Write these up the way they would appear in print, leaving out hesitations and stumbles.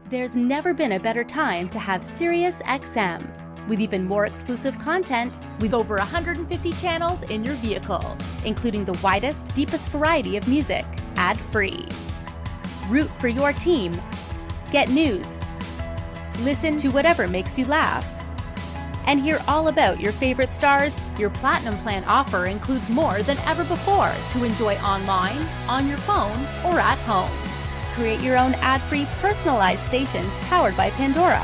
There's never been a better time to have SiriusXM. With even more exclusive content, with over 150 channels in your vehicle, including the widest, deepest variety of music, ad-free. Root for your team. Get news. Listen to whatever makes you laugh. And hear all about your favorite stars. Your Platinum Plan offer includes more than ever before to enjoy online, on your phone, or at home. Create your own ad-free personalized stations powered by Pandora.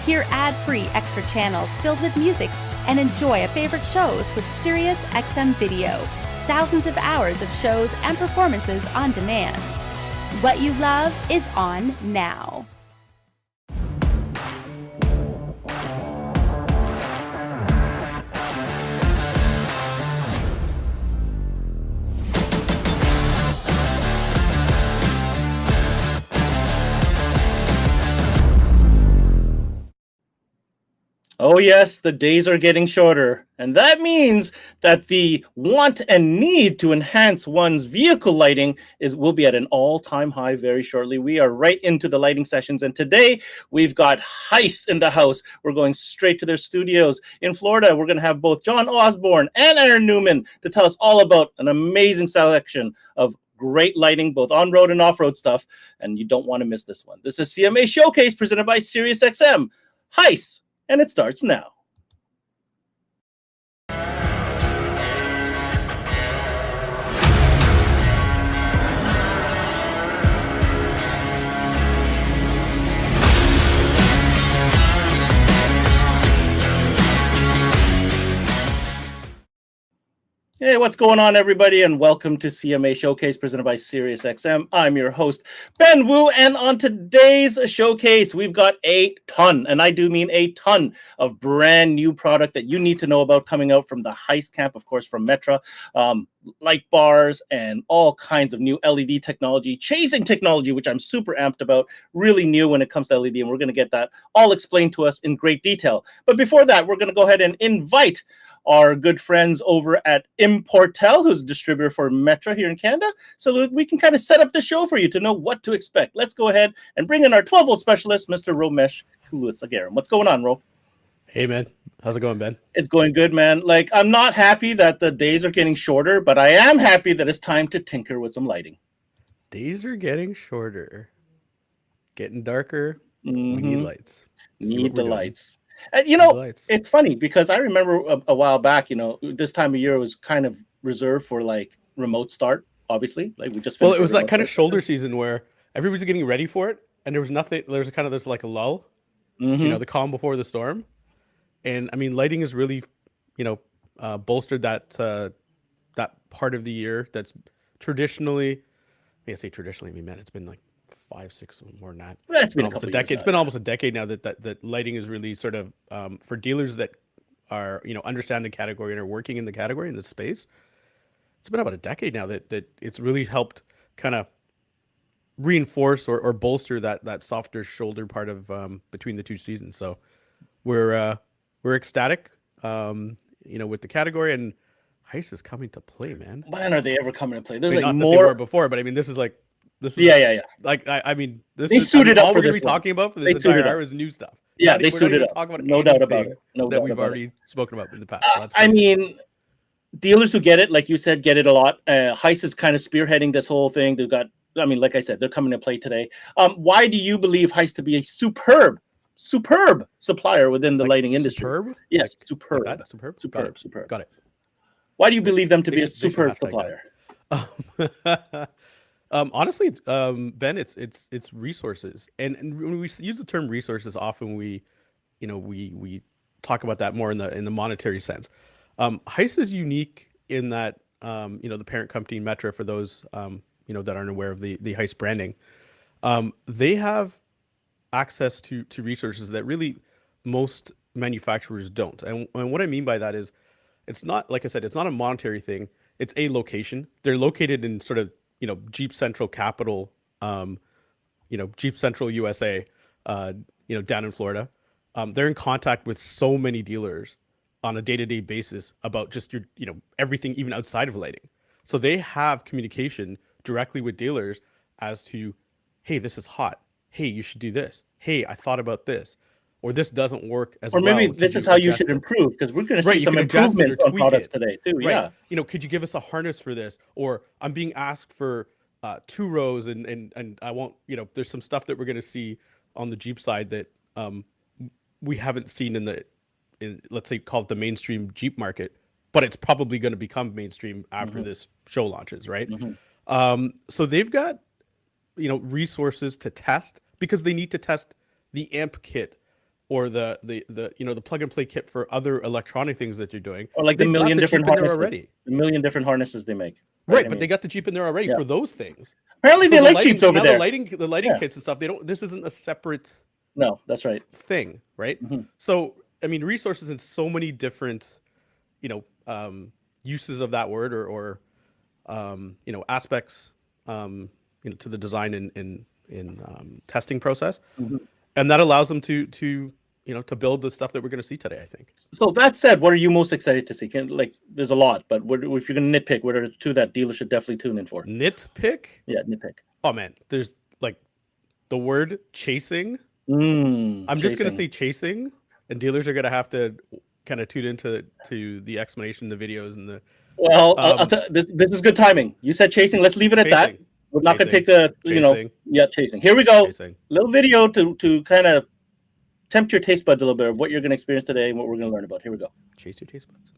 Hear ad-free extra channels filled with music and enjoy a favorite shows with SiriusXM Video. Thousands of hours of shows and performances on demand. What you love is on now. Oh yes, the days are getting shorter, and that means that the want and need to enhance one's vehicle lighting will be at an all-time high very shortly. We are right into the lighting sessions, and today we've got Heise in the house. We're going straight to their studios in Florida. We're going to have both Jon Osborne and Aaron Newman to tell us all about an amazing selection of great lighting, both on-road and off-road stuff, and you don't want to miss this one. This is CMA Showcase presented by SiriusXM. Heise. And it starts now. Hey, what's going on, everybody, and welcome to CMA Showcase presented by SiriusXM. I'm your host, Ben Wu, and on today's showcase, we've got a ton, and I do mean a ton, of brand new product that you need to know about coming out from the Heise camp, of course, from Metra. Light bars and all kinds of new LED technology, chasing technology, which I'm super amped about, really new when it comes to LED, and we're going to get that all explained to us in great detail. But before that, we're going to go ahead and invite our good friends over at Importel, who's a distributor for Metra here in Canada, so that we can kind of set up the show for you to know what to expect. Let's go ahead and bring in our 12-volt specialist, Mr. Romesh Kulasagaram. What's going on, Ro? Hey, man. How's it going, Ben? It's going good, man. Like, I'm not happy that the days are getting shorter, but I am happy that it's time to tinker with some lighting. Days are getting shorter. Getting darker. We need lights. Need the lights. And, you know, it's funny because I remember a while back, you know, this time of year was kind of reserved for like remote start, obviously. Like we just Well, it was that kind of shoulder season where everybody's getting ready for it. And there was nothing, there's kind of this like a lull, you know, the calm before the storm. And I mean, lighting has really, you know, bolstered that that part of the year that's traditionally, I say traditionally, I mean, man, it's been like 5, 6, more than that. It's been almost a decade. It's been almost a decade now that lighting is really sort of for dealers that are, you know, understand the category and are working in the category in this space. It's been about a decade now that it's really helped kind of reinforce or bolster that softer shoulder part of between the two seasons. So we're ecstatic, you know, with the category, and Heise is coming to play, man. When are they ever coming to play? There's I mean, like not more that they were before, but I mean, this is like. Yeah. Like I mean, this they is suited up all for we're going this to be talking about for They this entire suited up. hour is new stuff. Yeah, they suited up. Talk about No doubt about it. No that doubt we've about already spoken about in the past. So that's I great. mean, dealers who get it, like you said, get it a lot. Heise is kind of spearheading this whole thing. They've got, I mean, like I said, they're coming to play today. Why do you believe Heise to be a superb supplier within the lighting industry? Superb? Yes, superb. Like that? Superb. Superb. Got it. Why do you believe them to be a superb supplier? Honestly, Ben, it's resources, and when we use the term resources, often we talk about that more in the monetary sense. Heise is unique in that you know, the parent company Metra, for those you know, that aren't aware of the Heise branding, they have access to resources that really most manufacturers don't. And what I mean by that is, it's not, like I said, it's not a monetary thing. It's a location. They're located in sort of, you know, Jeep Central capital, you know, Jeep Central USA, you know, down in Florida. They're in contact with so many dealers on a day-to-day basis about just your, you know, everything, even outside of lighting. So they have communication directly with dealers as to, hey, this is hot. Hey, you should do this. hey, I thought about this, or this doesn't work as Or well. maybe Could this is you how you adjust should it?" improve, because we're going to Right, see you some can adjust it or improvements on tweak products it. today too. Right. Yeah. You know, could you give us a harness for this? Or I'm being asked for 2 rows, and I won't, you know, there's some stuff that we're going to see on the Jeep side that we haven't seen in let's say, call it the mainstream Jeep market, but it's probably going to become mainstream after this show launches, right? So they've got, you know, resources to test, because they need to test the amp kit or the you know, the plug and play kit for other electronic things that you're doing. Or like the They've got million the different Jeep in there harnesses. already. The million different harnesses they make. Right, I but they mean, got the Jeep in there already yeah. for those things. Apparently So they the like lighting, Jeeps over now there. the lighting Yeah. kits and stuff, they don't, this isn't a separate No, that's right. thing, right? So I mean, resources in so many different, you know, uses of that word, or you know, aspects, you know, to the design and testing process, and that allows them to you know, to build the stuff that we're going to see today, I think. So that said, what are you most excited to see? Like, there's a lot, but if you're going to nitpick, what are the two that dealers should definitely tune in for? Nitpick? Yeah, nitpick. Oh man, there's like the word chasing. I'm just going to say chasing, and dealers are going to have to kind of tune into the explanation, the videos, and the. Well, I'll tell this is good timing. You said chasing. Let's leave it at that. We're not going to take the chasing. Here we go. Chasing. Little video to kind of tempt your taste buds a little bit of what you're going to experience today and what we're going to learn about. Here we go. Chase your taste buds.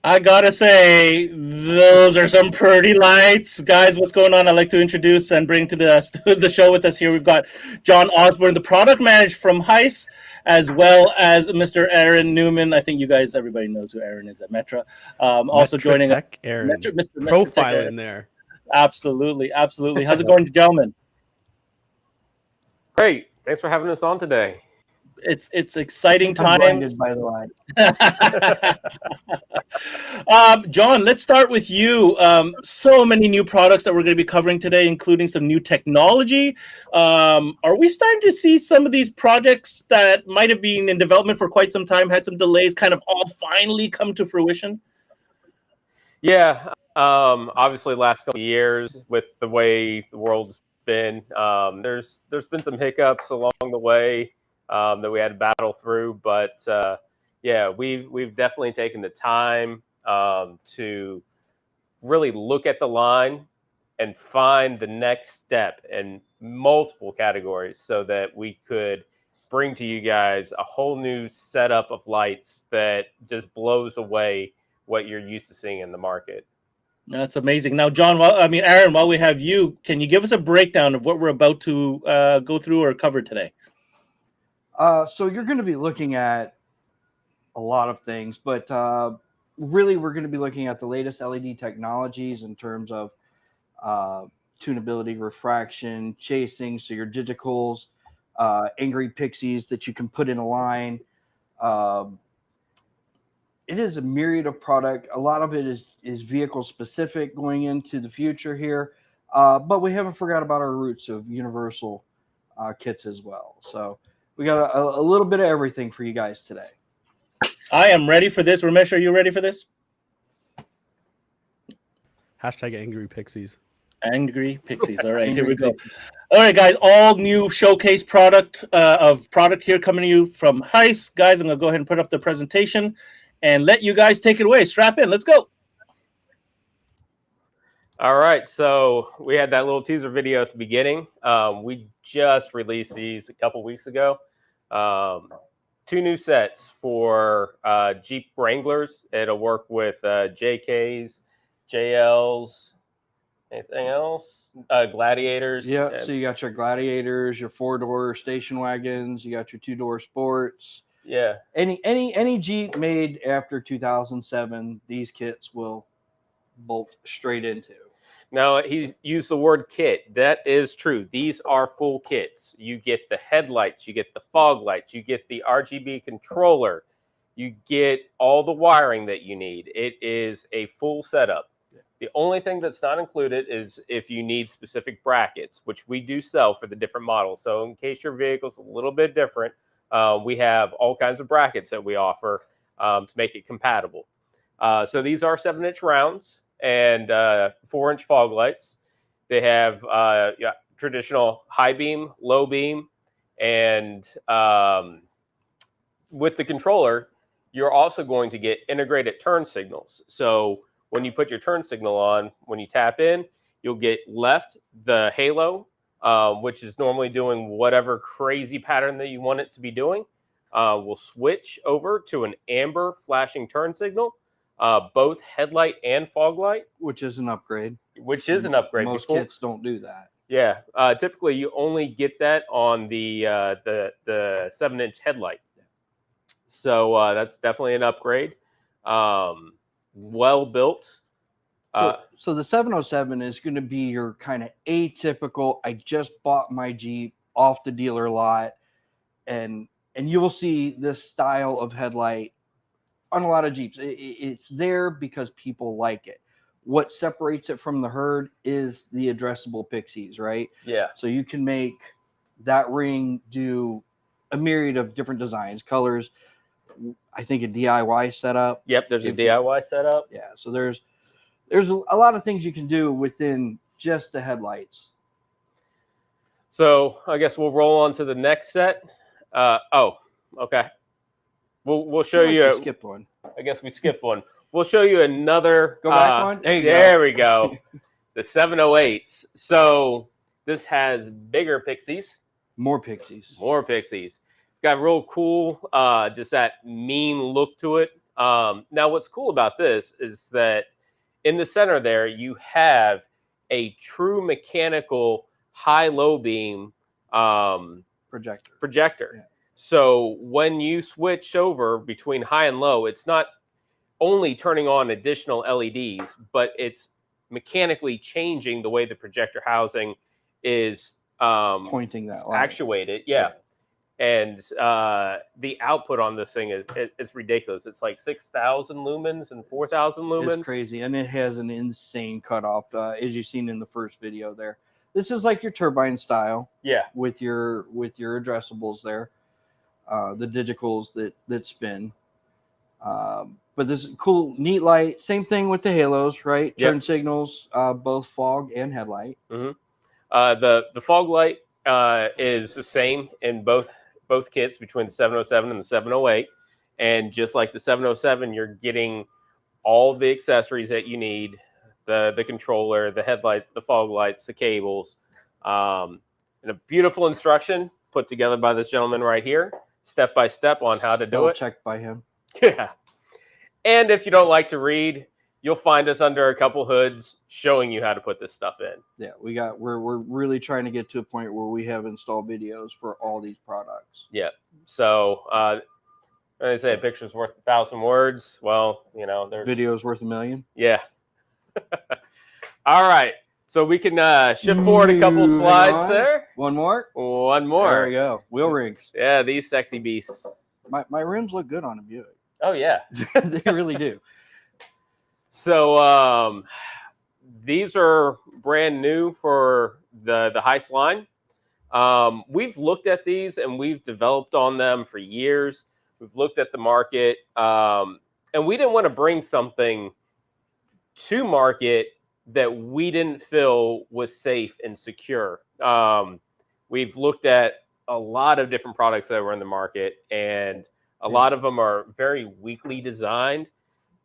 I gotta say, those are some pretty lights. Guys, what's going on? I'd like to introduce and bring to the show with us here. We've got Jon Osborne, the product manager from Heise, as well as Mr. Aaron Newman. I think you guys, everybody knows who Aaron is at Metra. Also joining us, Aaron. Mr. Profile in there. Absolutely, absolutely. How's it going, gentlemen? Great. Thanks for having us on today. It's exciting times. Blinded, by the way. Jon, let's start with you. So many new products that we're going to be covering today, including some new technology. Are we starting to see some of these projects that might have been in development for quite some time, had some delays, kind of all finally come to fruition? Yeah. Obviously, last couple of years with the way the world's been, there's been some hiccups along the way that we had to battle through, but yeah, we've definitely taken the time to really look at the line and find the next step in multiple categories so that we could bring to you guys a whole new setup of lights that just blows away what you're used to seeing in the market. That's amazing. Now, Jon, Aaron, while we have you, can you give us a breakdown of what we're about to go through or cover today? So you're going to be looking at a lot of things, but really we're going to be looking at the latest LED technologies in terms of tunability, refraction, chasing, so your digitals, angry pixies that you can put in a line. It is a myriad of product. A lot of it is vehicle specific going into the future here, but we haven't forgot about our roots of universal kits as well. So we got a little bit of everything for you guys today. I am ready for this. Ramesh, are you ready for this? Hashtag angry pixies. Angry pixies. All right, here we go. All right, guys, all new showcase product here coming to you from Heise. Guys, I'm going to go ahead and put up the presentation and let you guys take it away. Strap in. Let's go. All right, so we had that little teaser video at the beginning. We just released these a couple weeks ago. 2 new sets for Jeep Wranglers. It'll work with JKs, JLs, anything else? Gladiators. Yeah, so you got your Gladiators, your 4-door station wagons, you got your 2-door sports. Yeah. Any Jeep made after 2007, these kits will bolt straight into. Now, he's used the word kit. That is true. These are full kits. You get the headlights, you get the fog lights, you get the RGB controller, you get all the wiring that you need. It is a full setup. The only thing that's not included is if you need specific brackets, which we do sell for the different models. So in case your vehicle's a little bit different, we have all kinds of brackets that we offer to make it compatible. So these are 7-inch rounds and 4-inch fog lights. They have traditional high beam, low beam, and with the controller, you're also going to get integrated turn signals. So when you put your turn signal on, when you tap in, you'll get left, the halo, which is normally doing whatever crazy pattern that you want it to be doing. We'll switch over to an amber flashing turn signal, both headlight and fog light. Which is an upgrade. Which is an upgrade. Most kits don't do that. Yeah, typically you only get that on the 7-inch headlight. So that's definitely an upgrade. Well built. So the 707 is going to be your kind of atypical, I just bought my Jeep off the dealer lot, and you will see this style of headlight on a lot of Jeeps. It's there because people like it. What separates it from the herd is the addressable pixies, right? Yeah. So you can make that ring do a myriad of different designs, colors. I think a DIY setup. Yep, there's a DIY setup. Yeah, so there's a lot of things you can do within just the headlights. So I guess we'll roll on to the next set. Okay. We'll show you. Skipped one. I guess we skipped one. We'll show you another. Go back one. There we go. The 708s. So this has bigger pixies. More pixies. Got real cool, just that mean look to it. Now, what's cool about this is that in the center there, you have a true mechanical high-low beam projector. Yeah. So when you switch over between high and low, it's not only turning on additional LEDs, but it's mechanically changing the way the projector housing is pointing that light. Actuated. Yeah. And the output on this thing is ridiculous. It's like 6,000 lumens and 4,000 lumens. It's crazy, and it has an insane cutoff, as you've seen in the first video there. This is like your turbine style. Yeah. With your addressables there, the digitals that spin. But this is cool, neat light. Same thing with the halos, right? Turn signals, both fog and headlight. Mm-hmm. The fog light is the same in both kits between the 707 and the 708. And just like the 707, you're getting all the accessories that you need, the controller, the headlights, the fog lights, the cables, and a beautiful instruction put together by this gentleman right here, step by step on how to do it. Checked by him. Yeah. And if you don't like to read, you'll find us under a couple hoods showing you how to put this stuff in. Yeah, we're really trying to get to a point where we have installed videos for all these products. Yeah. So they say a picture's worth 1,000 words. Well, there's videos worth 1,000,000. Yeah. All right. So we can shift forward a couple slides there. One more. There we go. Wheel rings. Yeah, these sexy beasts. My rims look good on a Buick. Oh yeah, they really do. So these are brand new for the Heise line. We've looked at these and we've developed on them for years. We've looked at the market, and we didn't want to bring something to market that we didn't feel was safe and secure. We've looked at a lot of different products that were in the market, and a lot of them are very weakly designed,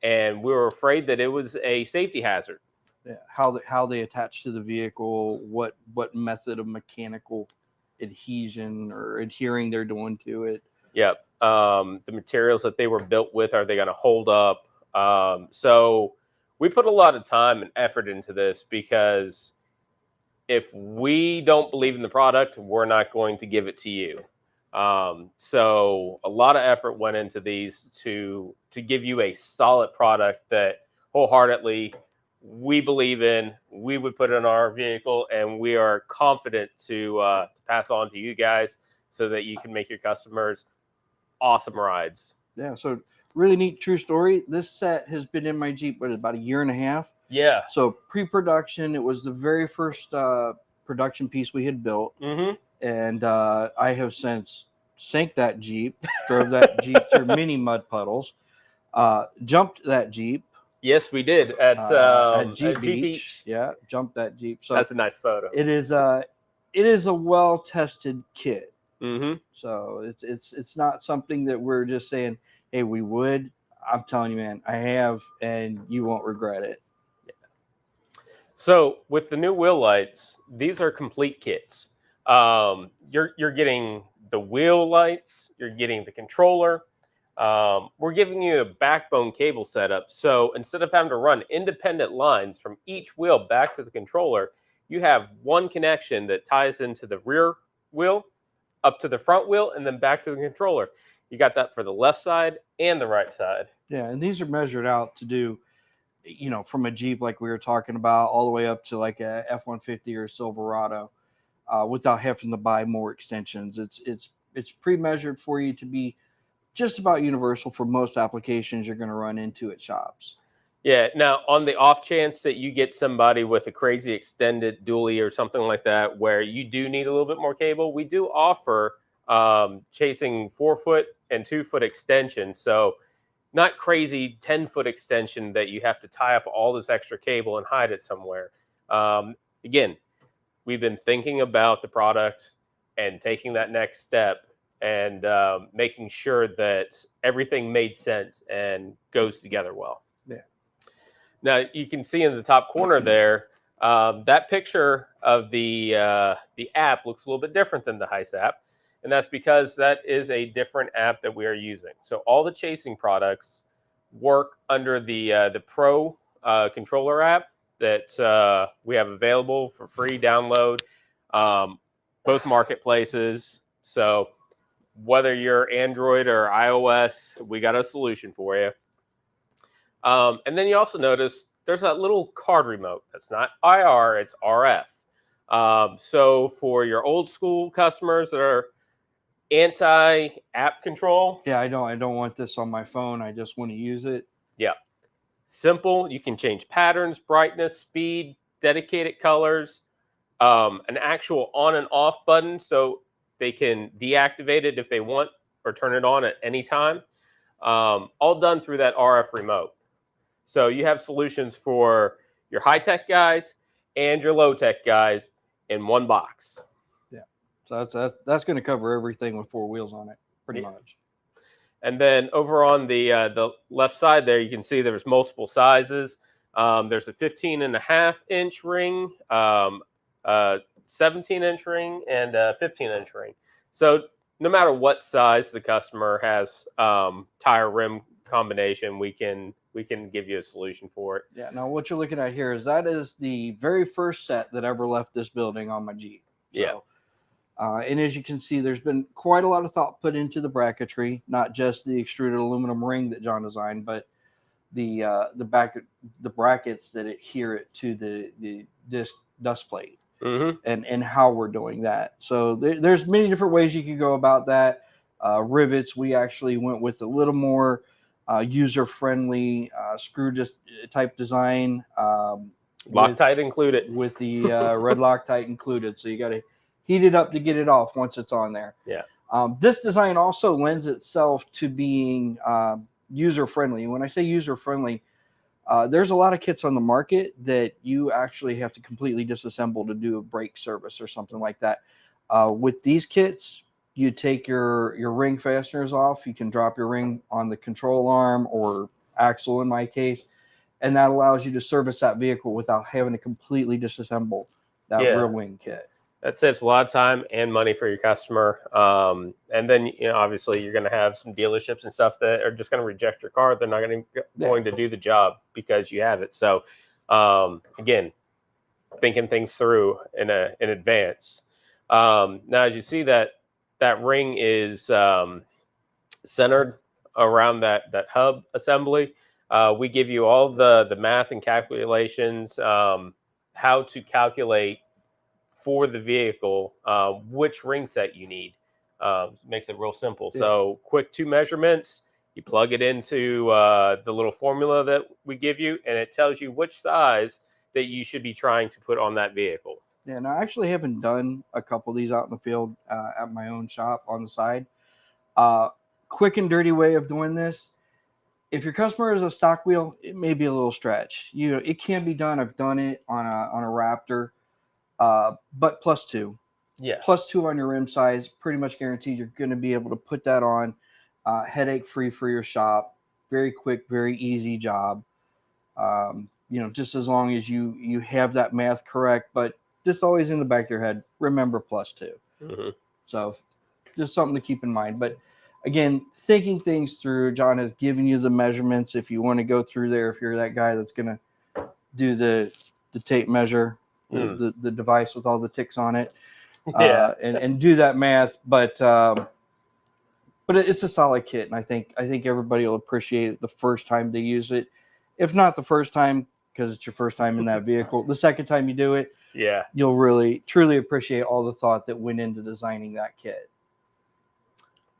and we were afraid that it was a safety hazard. how they attach to the vehicle, what method of mechanical adhesion or adhering they're doing to it. Yep. The materials that they were built with, are they going to hold up? So we put a lot of time and effort into this, because if we don't believe in the product, we're not going to give it to you. So a lot of effort went into these to give you a solid product that wholeheartedly we believe in, we would put in our vehicle, and we are confident to pass on to you guys so that you can make your customers awesome rides. Yeah, so really neat true story. This set has been in my Jeep about a year and a half. Yeah. So pre-production, it was the very first production piece we had built. Mm-hmm. And I have since sank that Jeep, drove that Jeep through many mud puddles, jumped that Jeep. Yes, we did at Jeep Beach. Yeah, jumped that Jeep. So that's a nice photo. It is a well-tested kit. Mm-hmm. So it's not something that we're just saying, hey, we would. I'm telling you, man, I have, and you won't regret it. Yeah. So with the new wheel lights, these are complete kits. You're getting the wheel lights, you're getting the controller. We're giving you a backbone cable setup. So instead of having to run independent lines from each wheel back to the controller, you have one connection that ties into the rear wheel, up to the front wheel, and then back to the controller. You got that for the left side and the right side. Yeah, and these are measured out to do, from a Jeep like we were talking about, all the way up to like a F-150 or a Silverado, without having to buy more extensions. It's pre-measured for you to be just about universal for most applications you're going to run into at shops. Yeah. Now, on the off chance that you get somebody with a crazy extended dually or something like that, where you do need a little bit more cable, we do offer chasing 4-foot and 2-foot extensions. So not crazy 10-foot extension that you have to tie up all this extra cable and hide it somewhere. Again, we've been thinking about the product and taking that next step and making sure that everything made sense and goes together well. Yeah. Now you can see in the top corner there, that picture of the app looks a little bit different than the Heise app, and that's because that is a different app that we are using. So all the chasing products work under the Pro controller app that we have available for free download, both marketplaces. So whether you're Android or iOS, we got a solution for you. And then you also notice there's that little card remote. That's not IR, it's RF. So for your old school customers that are anti-app control. Yeah, I don't want this on my phone. I just want to use it. Yeah. Simple. You can change patterns, brightness, speed, dedicated colors, an actual on and off button so they can deactivate it if they want or turn it on at any time. All done through that RF remote. So you have solutions for your high-tech guys and your low-tech guys in one box. Yeah. So that's going to cover everything with 4 wheels on it, pretty much. And then over on the left side there, you can see there's multiple sizes. There's a 15.5-inch ring, 17-inch ring, and a 15-inch ring. So no matter what size the customer has, tire rim combination, we can give you a solution for it. Yeah. Now what you're looking at here is the very first set that ever left this building on my Jeep. So, yeah. And as you can see, there's been quite a lot of thought put into the bracketry, not just the extruded aluminum ring that Jon designed, but the brackets that adhere it to the disc dust plate. Mm-hmm. And how we're doing that. So there's many different ways you could go about that. Rivets, we actually went with a little more user-friendly screw type design. Loctite included. With the red Loctite included. So you got to heat it up to get it off once it's on there. Yeah. This design also lends itself to being user-friendly. When I say user-friendly, there's a lot of kits on the market that you actually have to completely disassemble to do a brake service or something like that. With these kits, you take your ring fasteners off. You can drop your ring on the control arm or axle in my case, and that allows you to service that vehicle without having to completely disassemble that Yeah. rear wing kit. That saves a lot of time and money for your customer. And then, obviously you're going to have some dealerships and stuff that are just going to reject your car. They're not going to do the job because you have it. So, again, thinking things through in advance. Now, as you see that ring is centered around that hub assembly. We give you all the math and calculations, how to calculate for the vehicle which ring set you need. Makes it real simple. Yeah. So quick 2 measurements, you plug it into the little formula that we give you, and it tells you which size that you should be trying to put on that vehicle. Yeah, and I actually haven't done a couple of these out in the field at my own shop on the side. Quick and dirty way of doing this. If your customer is a stock wheel, it may be a little stretch. It can be done. I've done it on a Raptor, but +2. Yeah. +2 on your rim size, pretty much guaranteed you're going to be able to put that on, headache free for your shop. Very quick, very easy job. Just as long as you have that math correct, but just always in the back of your head, remember +2. Mm-hmm. So just something to keep in mind. But again, thinking things through, Jon has given you the measurements. If you want to go through there, if you're that guy that's going to do the tape measure, the device with all the ticks on it, and do that math. But it's a solid kit, and I think everybody will appreciate it the first time they use it. If not the first time, because it's your first time in that vehicle, the second time you do it, you'll really truly appreciate all the thought that went into designing that kit.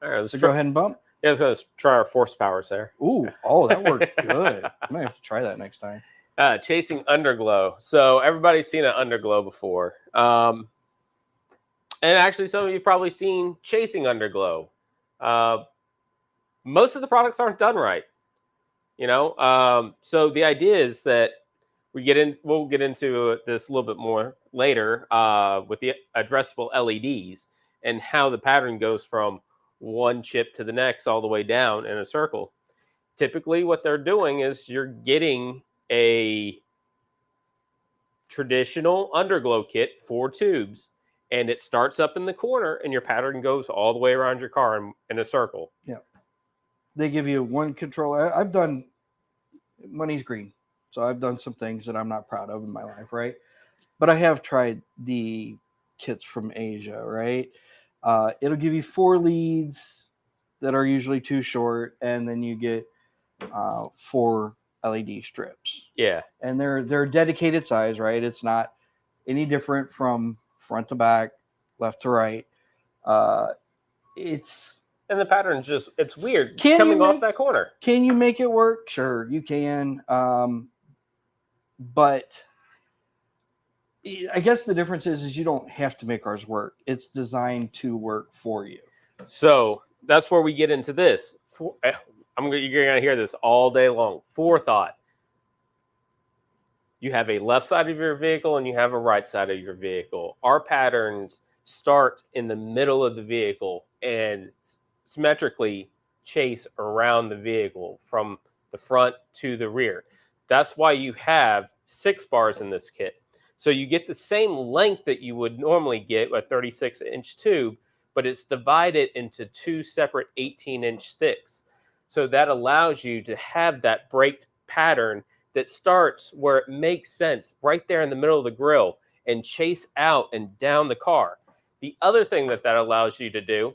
All right, So go ahead and bump. Yeah, let's go try our force powers there. That worked good. I might have to try that next time. Chasing underglow. So everybody's seen an underglow before. And actually, some of you probably seen chasing underglow. Most of the products aren't done right. So the idea is that we'll get into this a little bit more later with the addressable LEDs and how the pattern goes from one chip to the next all the way down in a circle. Typically what they're doing is you're getting a traditional underglow kit, 4 tubes, and it starts up in the corner and your pattern goes all the way around your car in a circle. Yeah. They give you one controller. I've done money's green. So I've done some things that I'm not proud of in my life, right? But I have tried the kits from Asia, right? It'll give you 4 leads that are usually too short, and then you get 4 LED strips. Yeah. And they're dedicated size, right? It's not any different from front to back, left to right. And the pattern's it's weird coming off that corner. Can you make it work? Sure, you can. But I guess the difference is you don't have to make ours work. It's designed to work for you. So that's where we get into this. You're going to hear this all day long. Forethought. You have a left side of your vehicle and you have a right side of your vehicle. Our patterns start in the middle of the vehicle and symmetrically chase around the vehicle from the front to the rear. That's why you have 6 bars in this kit. So you get the same length that you would normally get with a 36-inch tube, but it's divided into 2 separate 18-inch sticks. So that allows you to have that braked pattern that starts where it makes sense, right there in the middle of the grill, and chase out and down the car. The other thing that allows you to do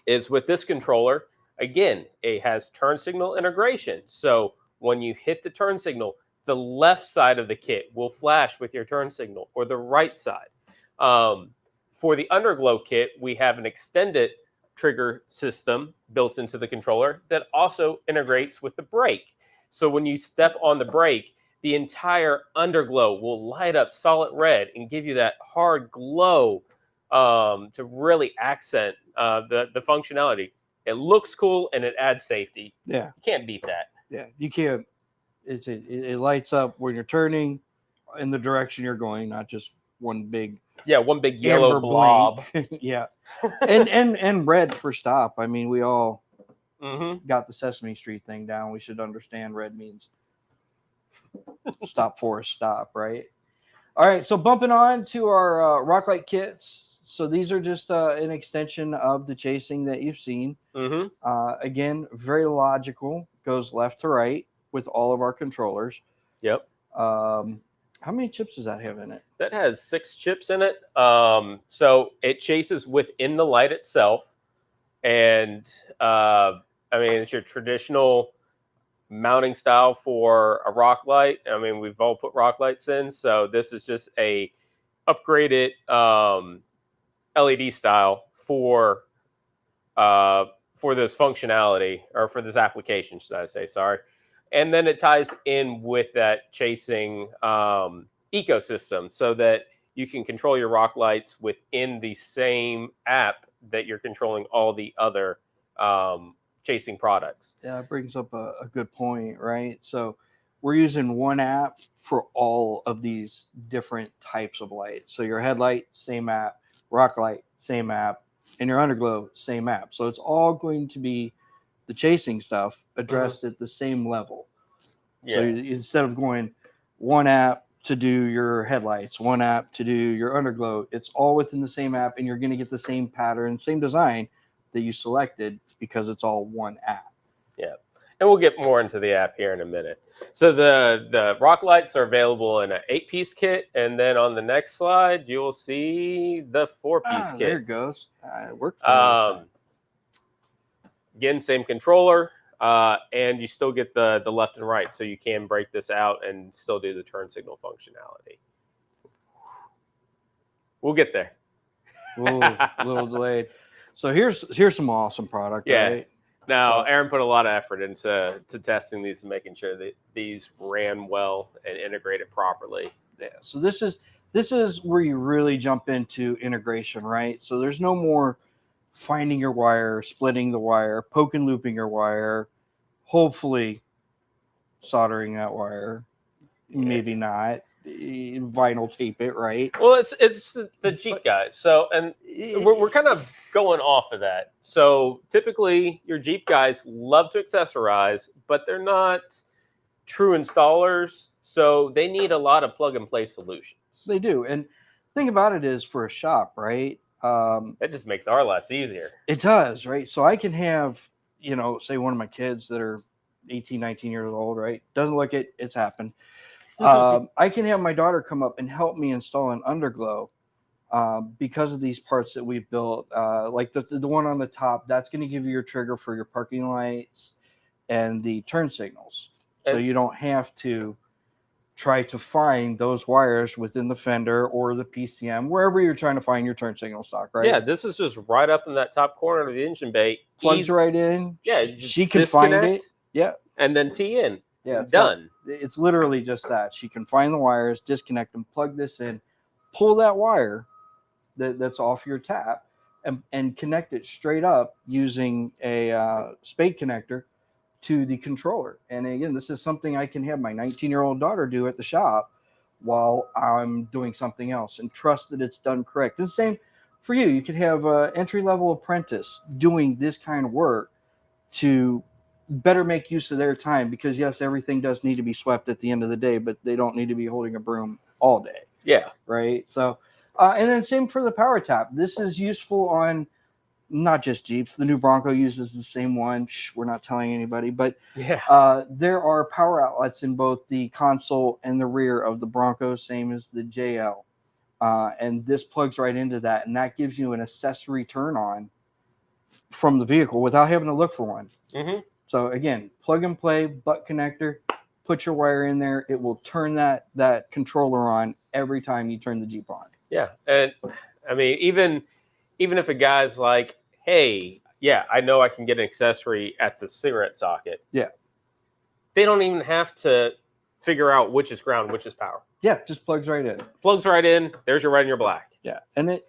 is with this controller, again, it has turn signal integration. So when you hit the turn signal, the left side of the kit will flash with your turn signal, or the right side. For the underglow kit, we have an extended trigger system built into the controller that also integrates with the brake. So when you step on the brake, the entire underglow will light up solid red and give you that hard glow to really accent the functionality. It looks cool and it adds safety. Yeah. You can't beat that. Yeah, you can't. It lights up when you're turning in the direction you're going, not just one big yellow blob. Yeah. and red for stop. I mean, we all Mm-hmm. got the Sesame Street thing down. We should understand red means stop for a stop, right? All right, so bumping on to our rock light kits. So these are just an extension of the chasing that you've seen. Mm-hmm. Again, very logical, goes left to right with all of our controllers. Yep. How many chips does that have in it? That has 6 chips in it. So it chases within the light itself. And I mean, it's your traditional mounting style for a rock light. I mean, we've all put rock lights in. So this is just a upgraded LED style for this functionality, or for this application, should I say, sorry. And then it ties in with that chasing ecosystem so that you can control your rock lights within the same app that you're controlling all the other chasing products. Yeah, it brings up a good point, right? So we're using one app for all of these different types of lights. So your headlight, same app, rock light, same app, and your underglow, same app. So it's all going to be the chasing stuff addressed at the same level. Yeah. So instead of going one app to do your headlights, one app to do your underglow, it's all within the same app, and you're going to get the same pattern, same design that you selected because it's all one app. Yeah. And we'll get more into the app here in a minute. So the rock lights are available in an 8-piece kit, and then on the next slide you will see the 4-piece kit. There it goes. It worked for me this time. Again, same controller, and you still get the left and right, so you can break this out and still do the turn signal functionality. We'll get there. A little delayed. So here's some awesome product, Yeah. right? Now, So- Aaron put a lot of effort into testing these and making sure that these ran well and integrated properly. Yeah. So this is where you really jump into integration, right? So there's no more finding your wire, splitting the wire, poke and looping your wire, hopefully soldering that wire, maybe not, vinyl tape it, right? Well, it's the Jeep guys. So, and we're kind of going off of that. So typically your Jeep guys love to accessorize, but they're not true installers. So they need a lot of plug and play solutions. They do. And the thing about it is, for a shop, right? That just makes our lives easier. It does, right? So I can have, say one of my kids that are 18, 19 years old, right? Doesn't look it, it's happened. I can have my daughter come up and help me install an underglow because of these parts that we've built. Like the one on the top, that's going to give you your trigger for your parking lights and the turn signals. So you don't have to try to find those wires within the fender or the PCM, wherever you're trying to find your turn signal stock, right? Yeah, this is just right up in that top corner of the engine bay. Plugs right in. Yeah, she can find it. Yeah. And then tee in. Yeah, done. It's literally just that. She can find the wires, disconnect them, plug this in, pull that wire that's off your tap, and connect it straight up using a spade connector to the controller. And again, this is something I can have my 19-year-old daughter do at the shop while I'm doing something else, and trust that it's done correct. And the same for you. You could have an entry-level apprentice doing this kind of work to better make use of their time, because yes, everything does need to be swept at the end of the day, but they don't need to be holding a broom all day. Yeah. Right. So, and then same for the power tap. This is useful on not just Jeeps. The new Bronco uses the same one. We're not telling anybody, but yeah, there are power outlets in both the console and the rear of the Bronco, same as the JL. And this plugs right into that, and that gives you an accessory turn on from the vehicle without having to look for one. Mm-hmm. So again, plug and play, butt connector, put your wire in there. It will turn that controller on every time you turn the Jeep on. Yeah. And I mean, even if a guy's like, hey, yeah, I know I can get an accessory at the cigarette socket. Yeah. They don't even have to figure out which is ground, which is power. Yeah, just plugs right in. Plugs right in. There's your red and your black. Yeah. And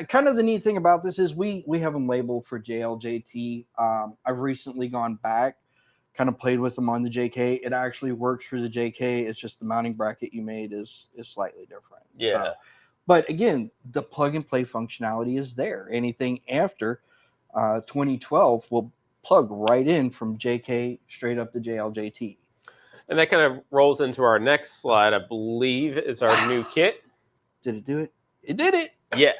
kind of the neat thing about this is we have them labeled for JLJT. I've recently gone back, kind of played with them on the JK. It actually works for the JK. It's just the mounting bracket you made is slightly different. Yeah. So, but again, the plug and play functionality is there. Anything after 2012 will plug right in from JK straight up to JLJT. And that kind of rolls into our next slide, I believe, is our new kit. Did it do it? It did it. Yeah.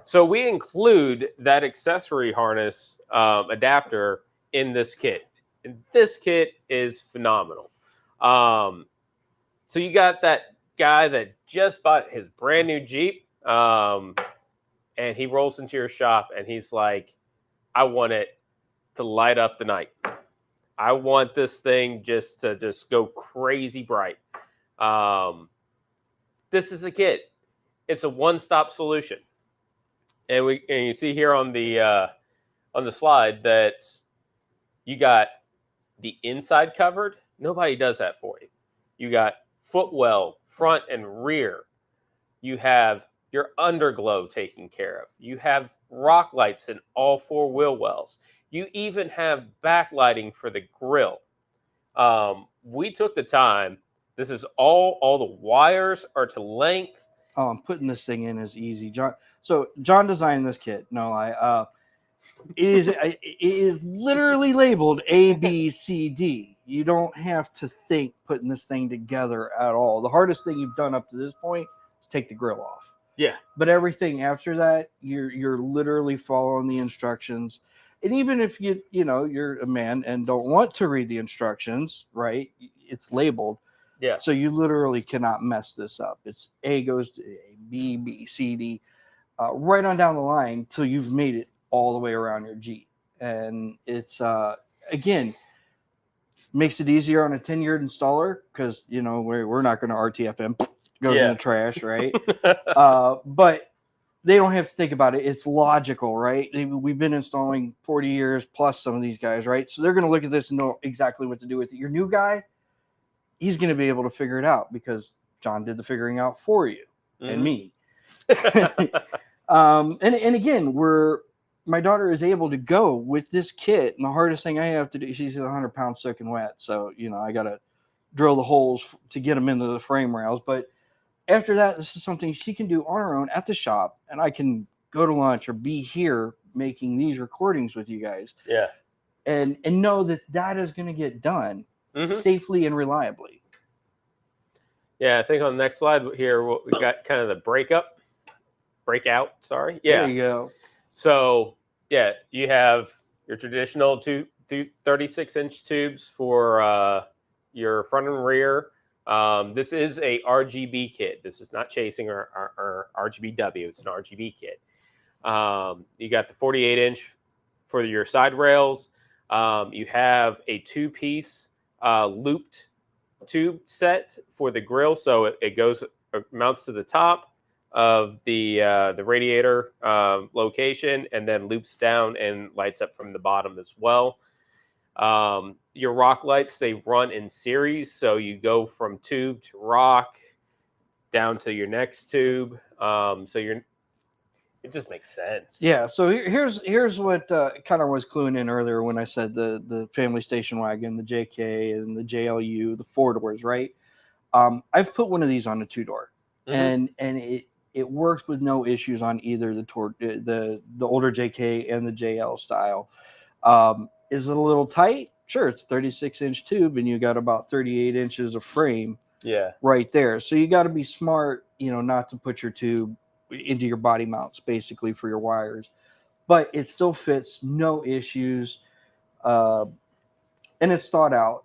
So we include that accessory harness adapter in this kit. And this kit is phenomenal. So you got that guy that just bought his brand new Jeep, and he rolls into your shop and he's like, I want it to light up the night. I want this thing just to go crazy bright. This is a kit. It's a one-stop solution. And you see here on the slide that you got the inside covered. Nobody does that for you. You got footwell, front and rear. You have your underglow taken care of. You have rock lights in all 4 wheel wells. You even have backlighting for the grill. We took the time. This is all the wires are to length. Oh, I'm putting this thing in as easy. John designed this kit. No lie. It is literally labeled A, B, C, D. You don't have to think putting this thing together at all. The hardest thing you've done up to this point is take the grill off. Yeah. But everything after that, you're literally following the instructions. And even if you're a man and don't want to read the instructions, right? It's labeled. Yeah. So you literally cannot mess this up. It's A goes to A, B, B, C, D, right on down the line till you've made it all the way around your Jeep. And it's, again, makes it easier on a 10-year installer because, we're not going to RTFM, goes in the trash, right? But they don't have to think about it. It's logical, right? We've been installing 40 years plus some of these guys, right? So they're going to look at this and know exactly what to do with it. Your new guy, he's going to be able to figure it out because John did the figuring out for you and me. And again, my daughter is able to go with this kit. And the hardest thing I have to do, she's 100 pounds soaking wet. So, I got to drill the holes to get them into the frame rails. But after that, this is something she can do on her own at the shop. And I can go to lunch or be here making these recordings with you guys. Yeah. And know that is going to get done safely and reliably. Yeah, I think on the next slide here, we got kind of the breakout. Sorry. Yeah. There you go. So, yeah, you have your traditional 36-inch tubes for your front and rear. This is a RGB kit. This is not chasing or RGBW. It's an RGB kit. You got the 48-inch for your side rails. You have a 2-piece looped tube set for the grill, so it mounts to the top of the radiator location and then loops down and lights up from the bottom as well. Your rock lights, they run in series, so you go from tube to rock down to your next tube. It just makes sense. Yeah. So here's what kind of was cluing in earlier when I said the family station wagon, the JK and the JLU, the 4-doors, right? I've put one of these on a 2-door, and it works with no issues on either the older JK and the JL style. Is it a little tight? Sure, it's 36-inch tube, and you got about 38 inches of frame. Yeah. Right there. So you got to be smart, not to put your tube into your body mounts, basically for your wires. But it still fits, no issues, and it's thought out.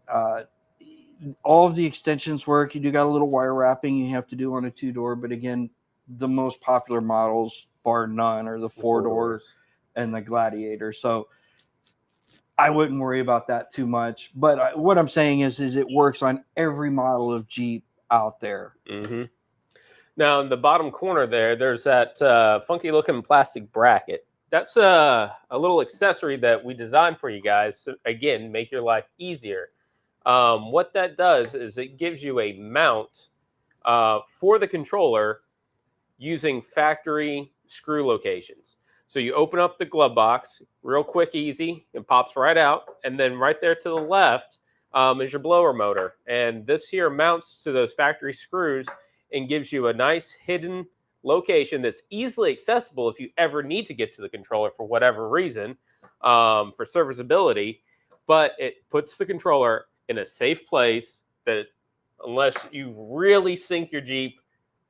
All of the extensions work. You do got a little wire wrapping you have to do on a 2-door, but again, the most popular models, bar none, are the 4-doors and the Gladiator. So I wouldn't worry about that too much. But what I'm saying is it works on every model of Jeep out there. Mm-hmm. Now, in the bottom corner there's that funky-looking plastic bracket. That's a little accessory that we designed for you guys to, again, make your life easier. What that does is it gives you a mount for the controller using factory screw locations. So you open up the glove box, real quick, easy, it pops right out. And then right there to the left is your blower motor. And this here mounts to those factory screws and gives you a nice hidden location that's easily accessible if you ever need to get to the controller for whatever reason, for serviceability. But it puts the controller in a safe place that unless you really sink your Jeep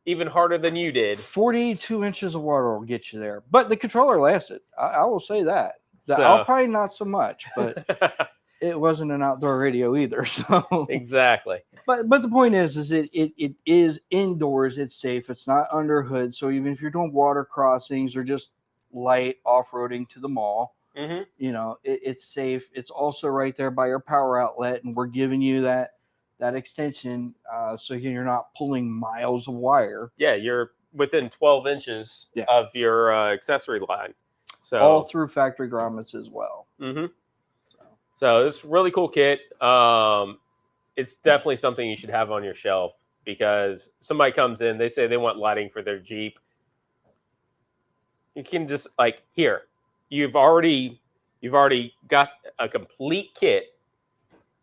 even harder than you did, 42 inches of water will get you there. But the controller lasted. I will say that. The So- Alpine, not so much, but it wasn't an outdoor radio either. So exactly. But the point is it is indoors. It's safe. It's not under hood. So even if you're doing water crossings or just light off-roading to the mall, Mm-hmm. you know, it's safe. It's also right there by your power outlet, and we're giving you that extension so you're not pulling miles of wire. Yeah, you're within 12 inches Yeah. of your accessory line. So All through factory grommets as well. Mm-hmm. So it's a really cool kit. It's definitely something you should have on your shelf because somebody comes in, they say they want lighting for their Jeep. You can just like here, you've already got a complete kit,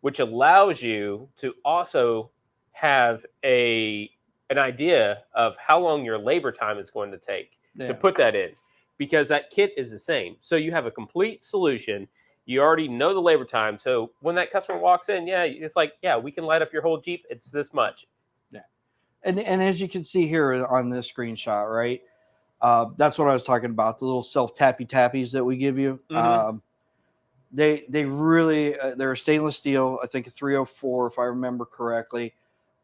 which allows you to also have an idea of how long your labor time is going to take to put that in, because that kit is the same. So you have a complete solution. You already know the labor time. So when that customer walks in, it's like, we can light up your whole Jeep. It's this much. Yeah. And as you can see here on this screenshot, right? That's what I was talking about. The little self-tappy tappies that we give you. Mhm. They really, they're a stainless steel. I think a 304, if I remember correctly.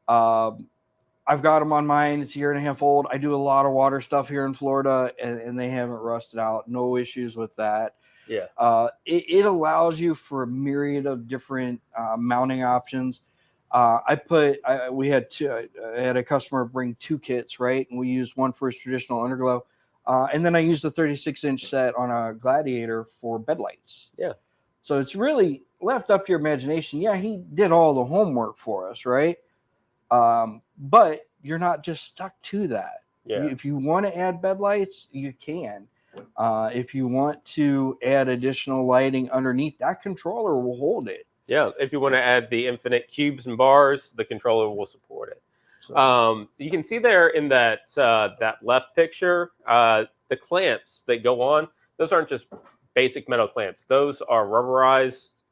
I've got them on mine. It's a year and a half old. I do a lot of water stuff here in Florida, and they haven't rusted out. No issues with that. Yeah. It allows you for a myriad of different mounting options. We had I had a customer bring 2 kits, right? And we used one for his traditional underglow. And then I used a 36-inch set on a Gladiator for bed lights. Yeah. So it's really left up to your imagination. Yeah, he did all the homework for us, right? But you're not just stuck to that. Yeah. If you want to add bed lights, you can. If you want to add additional lighting underneath, that controller will hold it. Yeah. If you want to add the infinite cubes and bars, the controller will support it. So, You can see there in that left picture, the clamps that go on, those aren't just basic metal clamps. Those are rubberized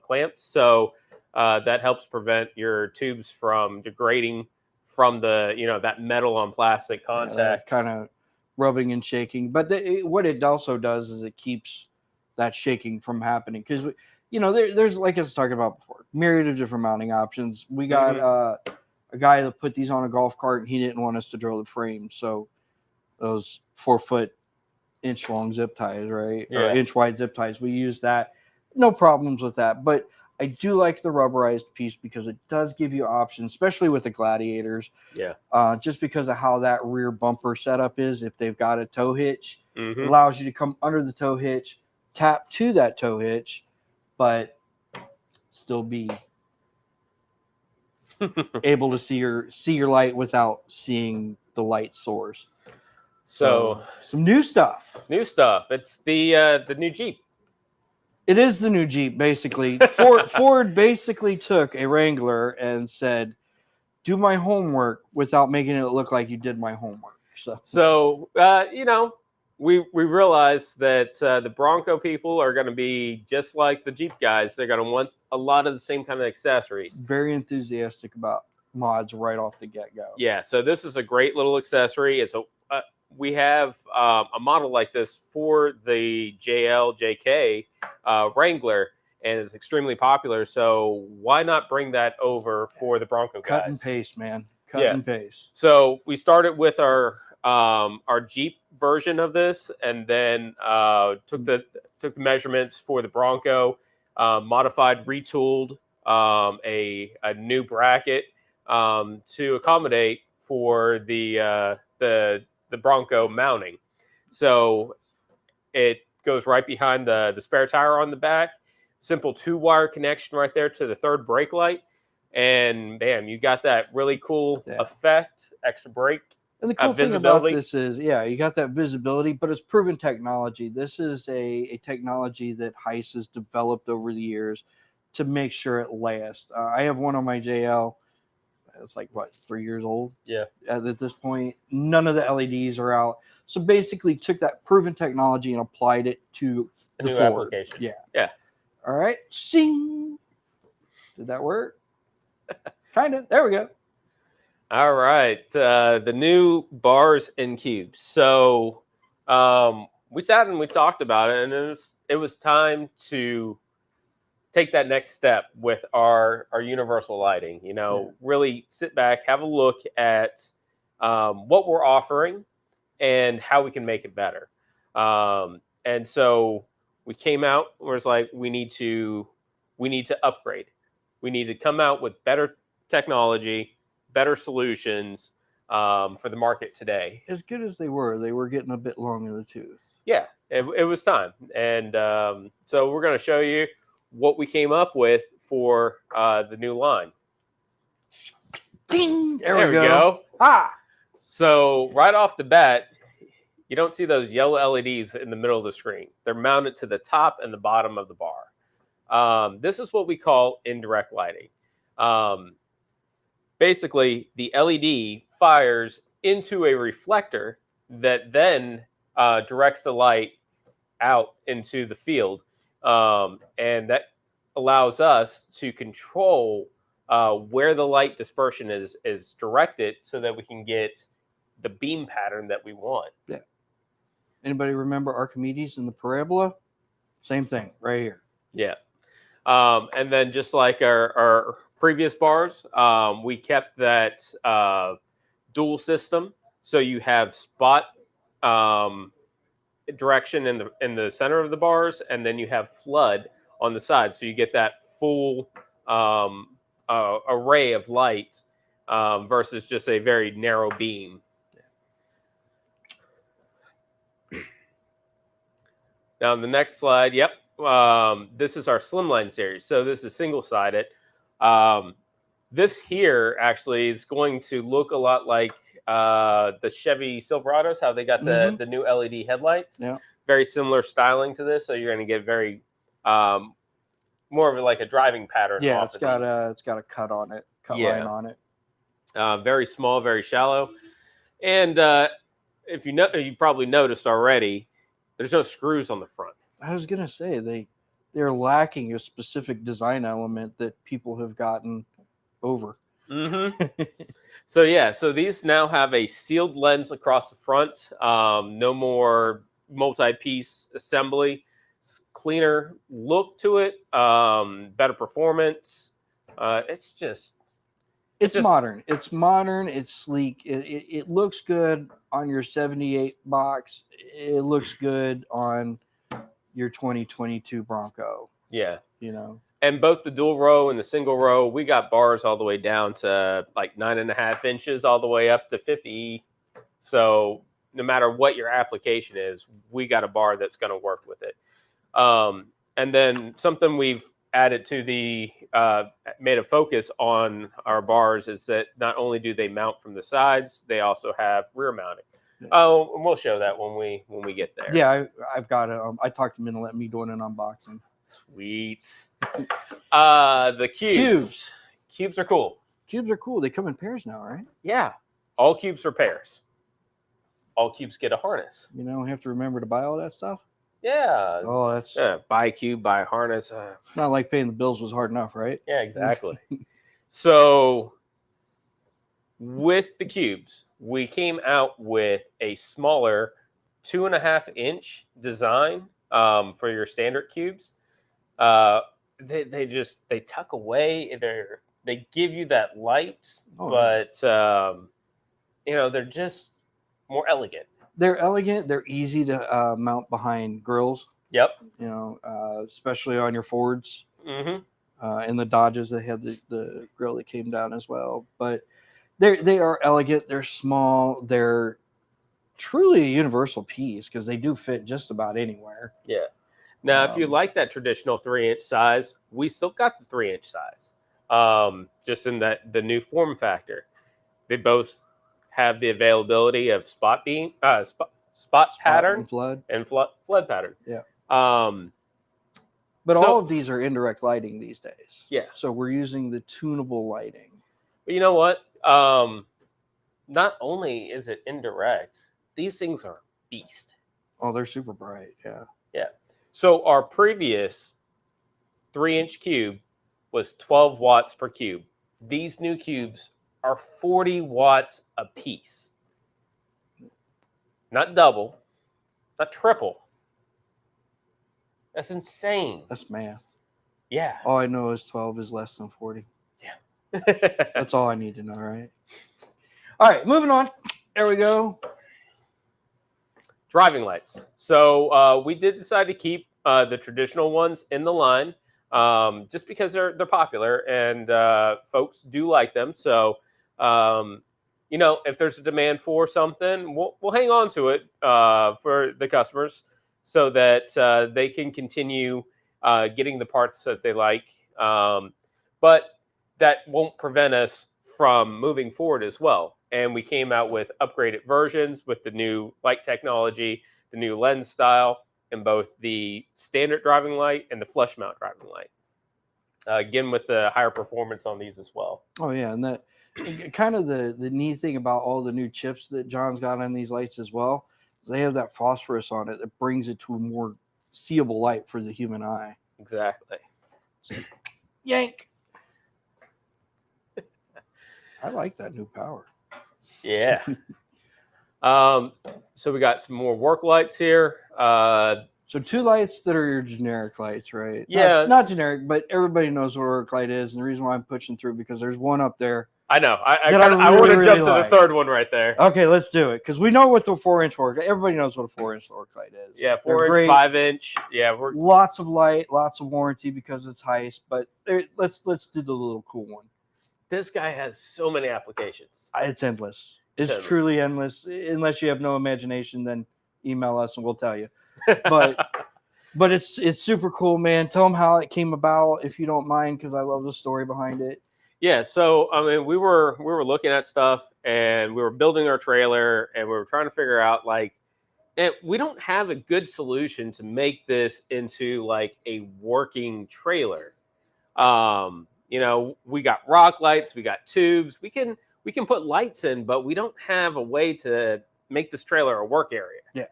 clamps. So that helps prevent your tubes from degrading from the, that metal on plastic contact. kind of rubbing and shaking. But what it also does is it keeps that shaking from happening. Because, there's, like I was talking about before, myriad of different mounting options. We got a guy that put these on a golf cart, and he didn't want us to drill the frame. So those 4-foot inch long zip ties, right? Yeah. Or inch wide zip ties. We use that. No problems with that. But I do like the rubberized piece because it does give you options, especially with the Gladiators. Yeah. Just because of how that rear bumper setup is. If they've got a tow hitch, Mhm. it allows you to come under the tow hitch, tap to that tow hitch, but still be able to see your light without seeing the light source. So some new stuff. New stuff. It's the new Jeep. It is the new Jeep, basically. Ford basically took a Wrangler and said, do my homework without making it look like you did my homework. So we realize that the Bronco people are going to be just like the Jeep guys. They're going to want a lot of the same kind of accessories. Very enthusiastic about mods right off the get-go. Yeah, so this is a great little accessory. We have a model like this for the JK Wrangler, and it's extremely popular. So why not bring that over for the Bronco guys? Cut and paste, man. Cut and paste. So we started with our Jeep version of this, and then took the measurements for the Bronco, modified, retooled a new bracket to accommodate for the Bronco mounting. So it goes right behind the spare tire on the back. Simple 2-wire connection right there to the third brake light. And bam, you got that really cool effect, extra brake. And the cool thing about this is, you got that visibility, but it's proven technology. This is a technology that Heise has developed over the years to make sure it lasts. I have one on my JL. It's like, 3 years old? Yeah. At this point, none of the LEDs are out. So basically took that proven technology and applied it to the new Ford. application. Yeah. All right. Sing. Did that work? Kind of. There we go. All right. The new bars and cubes. So we sat and we talked about it, and it was time to take that next step with our universal lighting. Really sit back, have a look at what we're offering and how we can make it better. And so we came out. Where it's like we need to upgrade. We need to come out with better technology, better solutions for the market today. As good as they were getting a bit long in the tooth. Yeah, it was time. And so we're going to show you what we came up with for the new line. Ding! There we go. So right off the bat, you don't see those yellow LEDs in the middle of the screen. They're mounted to the top and the bottom of the bar. This is what we call indirect lighting. Basically, the LED fires into a reflector that then directs the light out into the field. And that allows us to control where the light dispersion is directed so that we can get the beam pattern that we want. Yeah. Anybody remember Archimedes and the parabola? Same thing right here. Yeah. And then just like our previous bars, we kept that dual system. So you have spot direction in the center of the bars, and then you have flood on the side. So you get that full array of light versus just a very narrow beam. Now, on the next slide, this is our Slimline series. So this is single-sided. This here actually is going to look a lot like the Chevy Silverados, how they got the new LED headlights. Yeah. Very similar styling to this. So you're going to get very more of like a driving pattern. Yeah, it's got a cut on it, line on it. Very small, very shallow. And if you probably noticed already, there's no screws on the front. I was gonna say they're lacking a specific design element that people have gotten over. Mm-hmm. So these now have a sealed lens across the front. No more multi-piece assembly. Cleaner look to it. Better performance. It's modern. It's modern. It's sleek. It looks good on your 78 box. It looks good on your 2022 Bronco. Yeah. And both the dual row and the single row, we got bars all the way down to like 9.5 inches all the way up to 50. So no matter what your application is, we got a bar that's going to work with it. And then something we've added to the made a focus on our bars is that not only do they mount from the sides, they also have rear mounting. Oh, and we'll show that when we get there. Yeah, I've got it. I talked to him and let me do an unboxing. Sweet. The cubes. Cubes are cool. Cubes are cool. They come in pairs now, right? Yeah. All cubes are pairs. All cubes get a harness. You don't have to remember to buy all that stuff? Yeah. Oh, that's buy a cube, buy a harness. It's not like paying the bills was hard enough, right? Yeah, exactly. So with the cubes, we came out with a smaller 2.5-inch design for your standard cubes. They tuck away. They give you that light, but they're just more elegant. They're elegant. They're easy to mount behind grills. Yep. Especially on your Fords. Mm-hmm. And the Dodges, they had the grill that came down as well. But they are elegant. They're small. They're truly a universal piece because they do fit just about anywhere. Yeah. Now, if you like that traditional 3-inch size, we still got the 3-inch size. Just in the new form factor, they both have the availability of spot pattern and flood pattern. Yeah. But all of these are indirect lighting these days. Yeah. So we're using the tunable lighting. But you know what? Not only is it indirect, these things are beast. Oh, they're super bright. Yeah. Yeah. So our previous 3-inch cube was 12 watts per cube. these new cubes are 40 watts a piece. Not double, not triple. That's insane. That's math. Yeah. All I know is 12 is less than 40. Yeah. That's all I need to know, right? All right, moving on. There we go. Driving lights. So we did decide to keep the traditional ones in the line, just because they're popular and folks do like them. So if there's a demand for something, we'll hang on to it for the customers so that they can continue getting the parts that they like. But that won't prevent us from moving forward as well. And we came out with upgraded versions with the new light technology, the new lens style, in both the standard driving light and the flush mount driving light. Again, with the higher performance on these as well. Oh, yeah. And that kind of the neat thing about all the new chips that John's got on these lights as well, is they have that phosphorus on it that brings it to a more seeable light for the human eye. Exactly. So, yank. I like that new power. Yeah. So we got some more work lights here. So 2 lights that are your generic lights, right? Yeah. Not generic, but everybody knows what a work light is. And the reason why I'm pushing through, because there's one up there. I know. I really, want to really jump to like. the third one right there. Okay, let's do it. Because we know what the 4-inch work. Everybody knows what a 4-inch work light is. Yeah, They're 4-inch, great. 5-inch. Yeah, Lots of light, lots of warranty because it's Heise. But let's do the little cool one. This guy has so many applications. It's endless. It's truly endless. Unless you have no imagination, then email us and we'll tell you. But it's super cool, man. Tell them how it came about, if you don't mind, because I love the story behind it. Yeah, so I mean, we were looking at stuff and we were building our trailer and we were trying to figure out we don't have a good solution to make this into like a working trailer. We got rock lights, we got tubes, we can put lights in, but we don't have a way to make this trailer a work area. Yeah.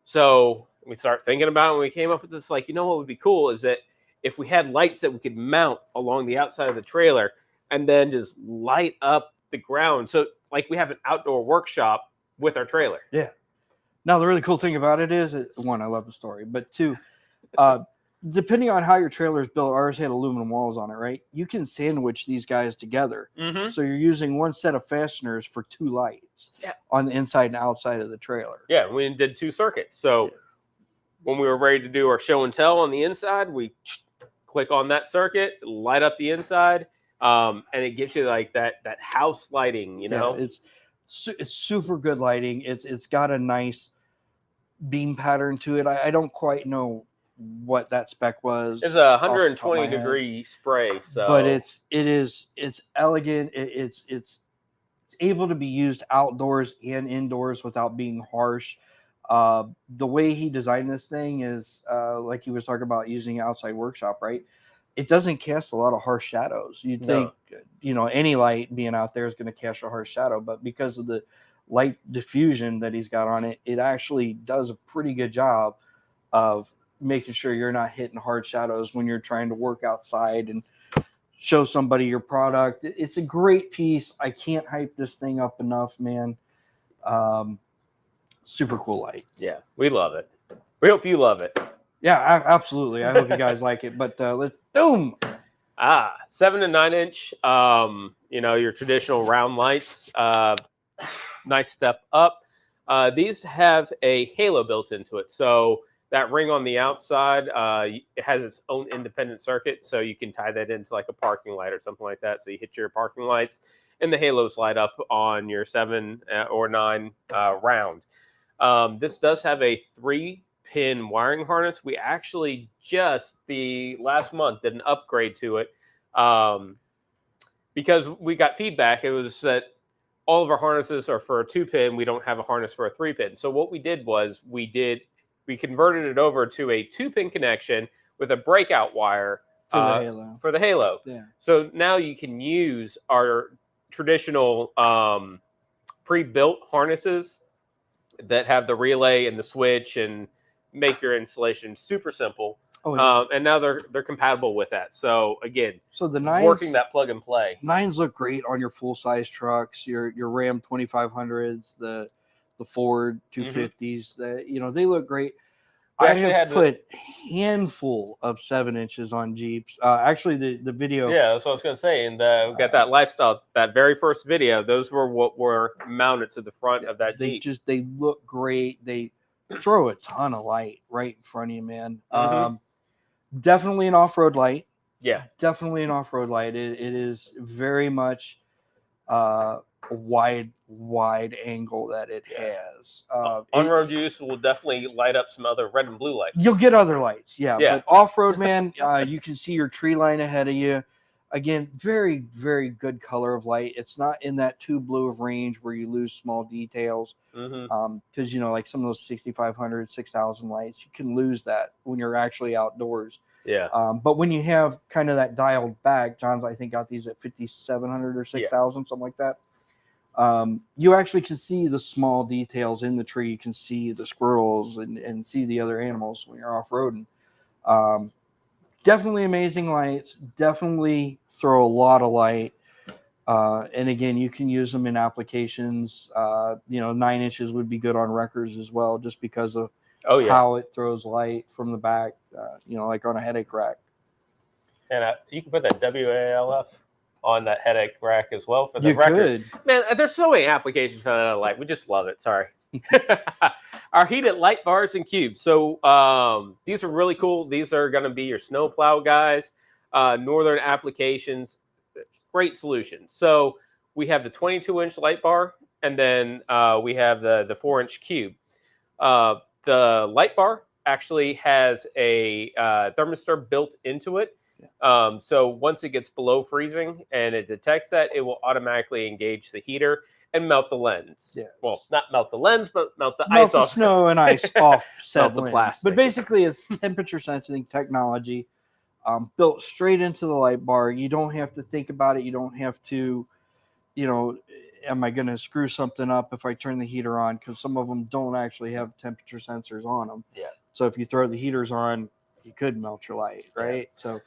So we start thinking about it and we came up with this, what would be cool is that if we had lights that we could mount along the outside of the trailer and then just light up the ground. So we have an outdoor workshop with our trailer. Yeah. Now, the really cool thing about it is, one, I love the story, but 2, depending on how your trailer is built, ours had aluminum walls on it, right? You can sandwich these guys together. Mm-hmm. So you're using one set of fasteners for 2 lights on the inside and outside of the trailer. Yeah, we did 2 circuits. So when we were ready to do our show and tell on the inside, we click on that circuit, light up the inside, and it gives you that house lighting, Yeah, it's super good lighting. It's got a nice beam pattern to it. I don't quite know what that spec was. It's a 120 degree spray, so but it's elegant. It's able to be used outdoors and indoors without being harsh. The way he designed this thing is like he was talking about using outside workshop, right? It doesn't cast a lot of harsh shadows. You'd think, any light being out there is going to cast a harsh shadow, but because of the light diffusion that he's got on it, it actually does a pretty good job of making sure you're not hitting hard shadows when you're trying to work outside and show somebody your product. It's a great piece. I can't hype this thing up enough, man. Super cool light. Yeah, we love it. We hope you love it. Yeah, absolutely. I hope you guys like it. But let's boom. 7 to 9 inch. Your traditional round lights. Nice step up. These have a halo built into it, so that ring on the outside, it has its own independent circuit, so you can tie that into like a parking light or something like that. So you hit your parking lights, and the halos light up on your 7 or 9 round. This does have a 3-pin wiring harness. We actually just the last month did an upgrade to it because we got feedback. It was that all of our harnesses are for a 2-pin. We don't have a harness for a 3-pin. So what we did was we converted it over to a 2-pin connection with a breakout wire for the halo. Yeah. So now you can use our traditional pre-built harnesses that have the relay and the switch and make your installation super simple. Oh, yeah. And now they're compatible with that. So again, So the nines working that plug and play. Nines look great on your full size trucks, your Ram 2500s, the Ford 250s. They look great. We I actually have had put handful of 7 inches on Jeeps. Actually, the video. Yeah, that's what I was going to say. And we got that lifestyle, that very first video. Those were what were mounted to the front of that Jeep. They look great. They throw a ton of light right in front of you, man. Definitely an off-road light. Yeah, definitely an off-road light. It is very much a wide angle that it has. on-road use will definitely light up some other red and blue lights. You'll get other lights, Yeah. but off-road, man, you can see your tree line ahead of you. Again, very, very good color of light. It's not in that too blue of range where you lose small details. Because like some of those 6,500, 6,000 lights, you can lose that when you're actually outdoors. Yeah. But when you have kind of that dialed back, John's I think got these at 5,700 or 6,000, something like that. You actually can see the small details in the tree. You can see the squirrels and see the other animals when you're off-roading. Definitely amazing lights. Definitely throw a lot of light. And again, you can use them in applications. 9 inches would be good on wreckers as well, just because of how it throws light from the back, like on a headache rack. And you can put that WALF on that headache rack as well for the You wreckers. could. Man, there's so many applications for that light. We just love it. Sorry. Our heated light bars and cubes. So these are really cool. These are going to be your snowplow guys, northern applications. Great solution. So we have the 22-inch light bar, and then we have the 4-inch cube. The light bar actually has a thermistor built into it. So once it gets below freezing and it detects that, it will automatically engage the heater and melt the lens. Yeah. Well, not melt the lens, but melt the Melt ice the off. snow and ice off said the lens. plastic. But basically, it's temperature sensing technology built straight into the light bar. You don't have to think about it. You don't have to, am I going to screw something up if I turn the heater on? Because some of them don't actually have temperature sensors on them. Yeah. So if you throw the heaters on, you could melt your light, right? Yeah. So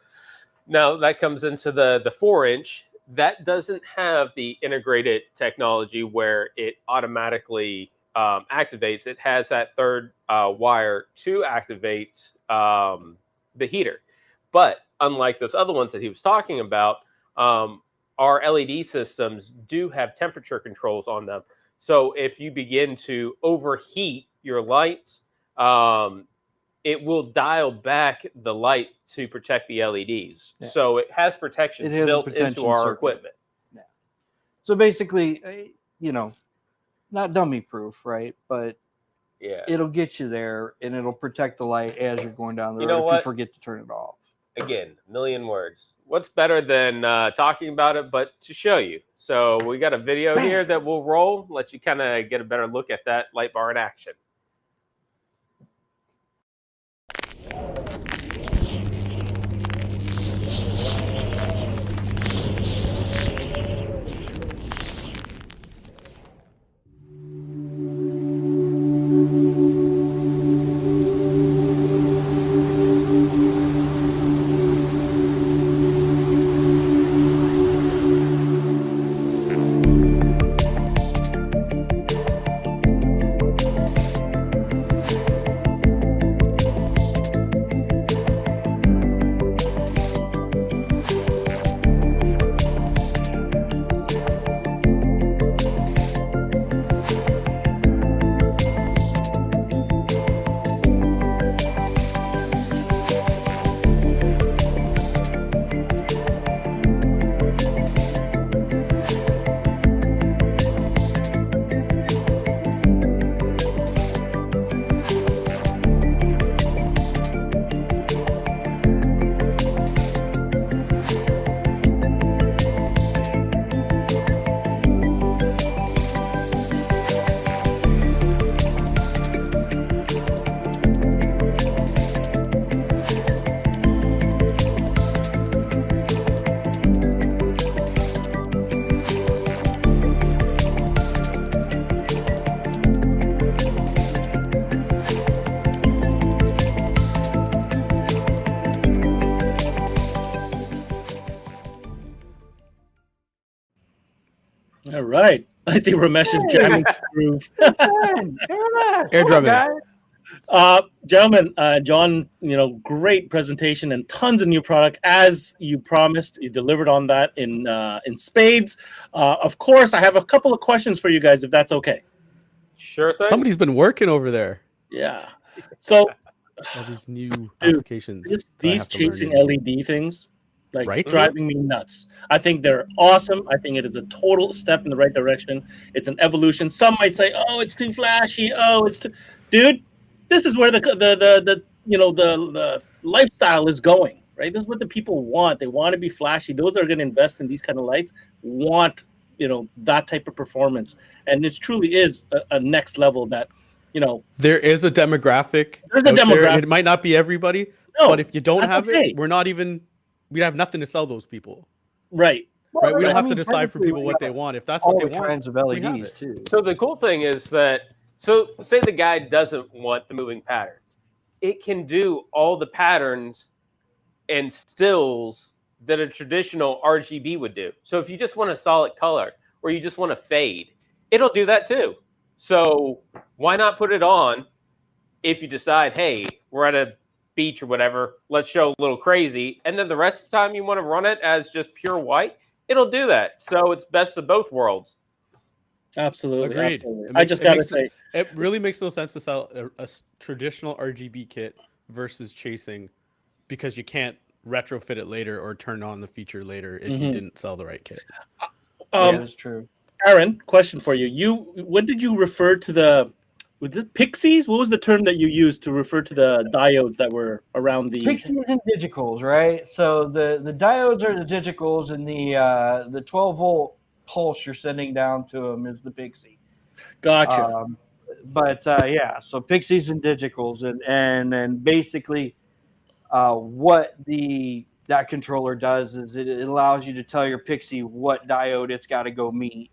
now that comes into the 4-inch. That doesn't have the integrated technology where it automatically activates. It has that third wire to activate the heater. But unlike those other ones that he was talking about, our LED systems do have temperature controls on them. So if you begin to overheat your lights, it will dial back the light to protect the LEDs. Yeah. So it has protections built into our equipment. Yeah. So basically, not dummy proof, right? But it'll get you there, and it'll protect the light as you're going down the road if you forget to turn it off. Again, a million words. What's better than talking about it, but to show you? So we got a video here that we'll roll, let you kind of get a better look at that light bar in action. right. I see Ramesh is jamming the groove. Air drumming. Gentlemen, John, great presentation and tons of new product as you promised. You delivered on that in spades. Of course, I have a couple of questions for you guys, if that's okay. Sure thing. Somebody's been working over there. Yeah. So, All these new applications. these chasing LED things, like Right? driving me nuts. I think they're awesome. I think it is a total step in the right direction. It's an evolution. Some might say, "Oh, it's too flashy. Oh, it's too," dude. This is where the lifestyle is going, right? This is what the people want. They want to be flashy. Those that are going to invest in these kind of lights want, that type of performance, and this truly is a next level that, There is a demographic. There's a out there. demographic. It might not be everybody, No, but if you don't that's have okay. it, we have nothing to sell those people. Right. Right? We don't I have to mean, decide for technically, people we what got they want. If that's all what the they want, trends of we have LEDs it. too. So the cool thing is that, say the guy doesn't want the moving pattern. It can do all the patterns and stills that a traditional RGB would do. So if you just want a solid color or you just want to fade, it'll do that too. So why not put it on if you decide, hey, we're at a beach or whatever, let's show a little crazy. And then the rest of the time you want to run it as just pure white, it'll do that. So it's best of both worlds. Absolutely. Agreed. Absolutely. It I just got to makes- say, it really makes no sense to sell a traditional RGB kit versus chasing, because you can't retrofit it later or turn on the feature later if you didn't sell the right kit. Yeah, that's true. Aaron, question for you. When did you refer to was it pixies? What was the term that you used to refer to the diodes that were around the Pixies and digicals, right? So the diodes are the digicals, and the 12-volt pulse you're sending down to them is the pixie. Gotcha. Yeah, so pixies and digicals, and basically what that controller does is it allows you to tell your pixie what diode it's got to go meet.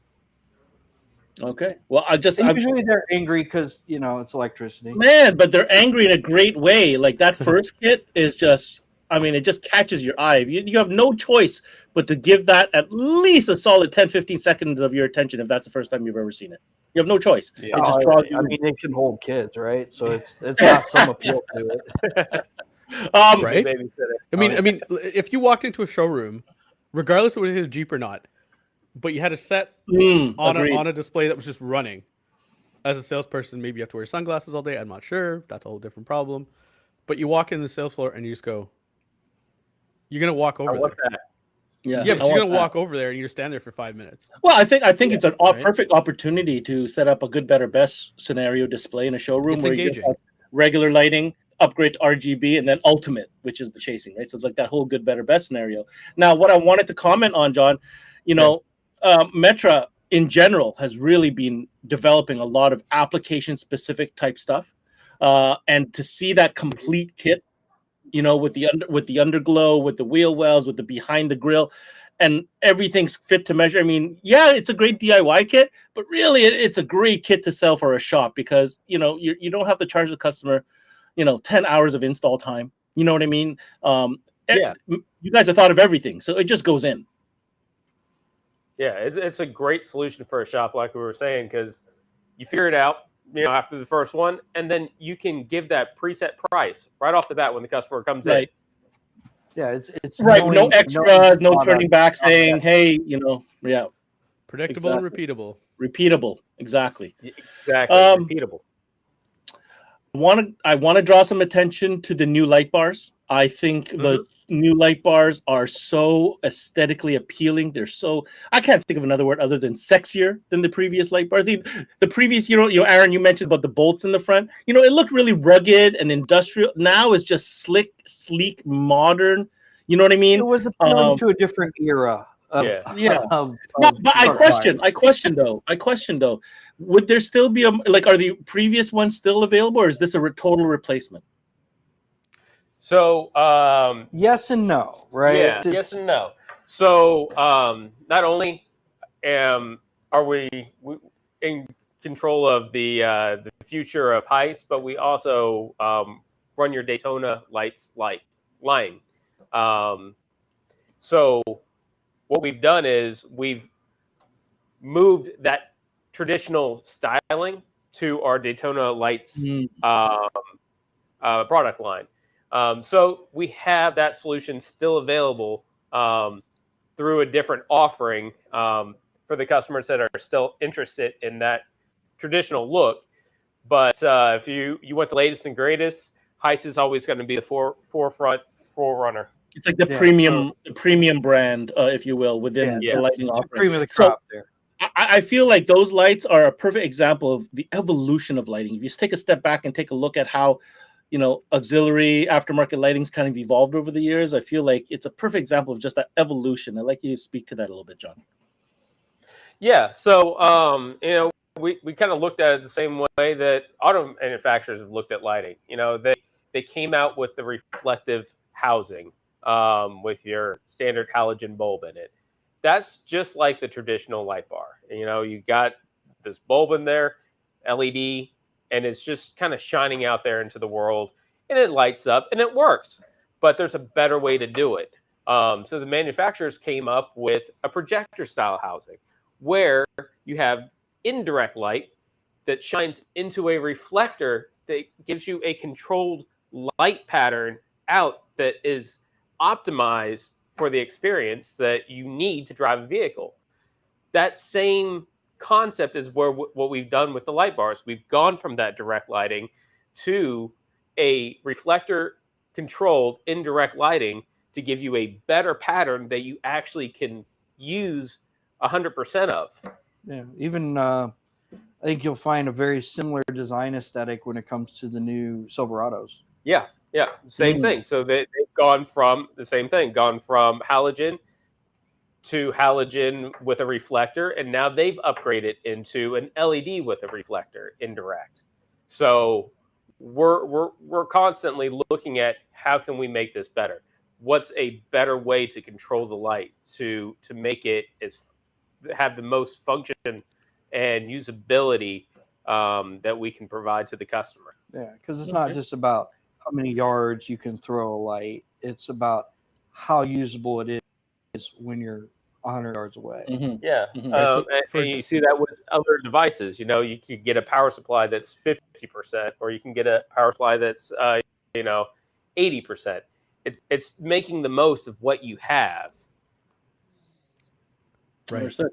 Okay. Well, And usually they're angry because it's electricity. man, but they're angry in a great way. Like that first kit is just, it just catches your eye. You have no choice but to give that at least a solid 10, 15 seconds of your attention if that's the first time you've ever seen it. You have no choice. Yeah. It just draws you. It can hold kids, right? So it's got some appeal to it. Right? Babysitter. If you walked into a showroom, regardless of whether it was a Jeep or not, but you had a set agreed. on a display that was just running, as a salesperson, maybe you have to wear sunglasses all day. I'm not sure. That's a whole different problem. But you walk in the sales floor and you just go, you're going to walk over there. That. Yeah, Yeah, but you're going to walk over there and you're stand there for 5 minutes. Well, I think it's an right? perfect opportunity to set up a good, better, best scenario display in a showroom It's where engaging. you get regular lighting, upgrade to RGB, and then ultimate, which is the chasing, right? So it's like that whole good, better, best scenario. Now, what I wanted to comment on, John, Metra in general has really been developing a lot of application-specific type stuff, and to see that complete kit, with the underglow, with the wheel wells, with the behind the grill, and everything's fit to measure. It's a great DIY kit, but really it's a great kit to sell for a shop because you don't have to charge the customer 10 hours of install time. You know what I mean? You guys have thought of everything, so it just goes in. Yeah, it's a great solution for a shop, like we were saying, because you figure it out, after the first one, and then you can give that preset price right off the bat when the customer comes in. Yeah, it's right. No extras, no turning back, saying, "Hey, yeah." Predictable and repeatable. Repeatable, exactly. Exactly, repeatable. I want to draw some attention to the new light bars. I think the new light bars are so aesthetically appealing. I can't think of another word other than sexier than the previous light bars. The previous, Aaron, you mentioned about the bolts in the front. It looked really rugged and industrial. Now it's just slick, sleek, modern. You know what I mean? It was appealing to a different era. But I question though, would there still be are the previous ones still available, or is this a total replacement? So yes and no, right? Yeah, yes and no. So not only are we in control of the future of Heise, but we also run your Daytona lights line. So what we've done is we've moved that traditional styling to our Daytona Lights product line. So we have that solution still available through a different offering for the customers that are still interested in that traditional look. But if you want the latest and greatest, Heise is always going to be the forefront forerunner. It's like the premium brand, if you will, within the lighting offering. Cream of the crop there. I feel like those lights are a perfect example of the evolution of lighting. If you just take a step back and take a look at how, auxiliary aftermarket lighting's kind of evolved over the years, I feel like it's a perfect example of just that evolution. I'd like you to speak to that a little bit, Jon. Yeah. So, we kind of looked at it the same way that auto manufacturers have looked at lighting. They came out with the reflective housing with your standard halogen bulb in it. That's just like the traditional light bar. You got this bulb in there, LED, and it's just kind of shining out there into the world, and it lights up and it works. But there's a better way to do it. So the manufacturers came up with a projector style housing where you have indirect light that shines into a reflector that gives you a controlled light pattern out that is optimized for the experience that you need to drive a vehicle. That same concept is what we've done with the light bars. We've gone from that direct lighting to a reflector controlled indirect lighting to give you a better pattern that you actually can use 100% of. Yeah, even I think you'll find a very similar design aesthetic when it comes to the new Silverados. Yeah, same thing. So they've gone from the same thing, gone from halogen to halogen with a reflector, and now they've upgraded into an LED with a reflector indirect. So we're constantly looking at how can we make this better? What's a better way to control the light to make it have the most function and usability that we can provide to the customer? Yeah, because it's not just about how many yards you can throw a light. It's about how usable it is when you're 100 yards away. Mm-hmm. Yeah. And you see that with other devices. You could get a power supply that's 50%, or you can get a power supply that's 80%. It's making the most of what you have. Right. Understood.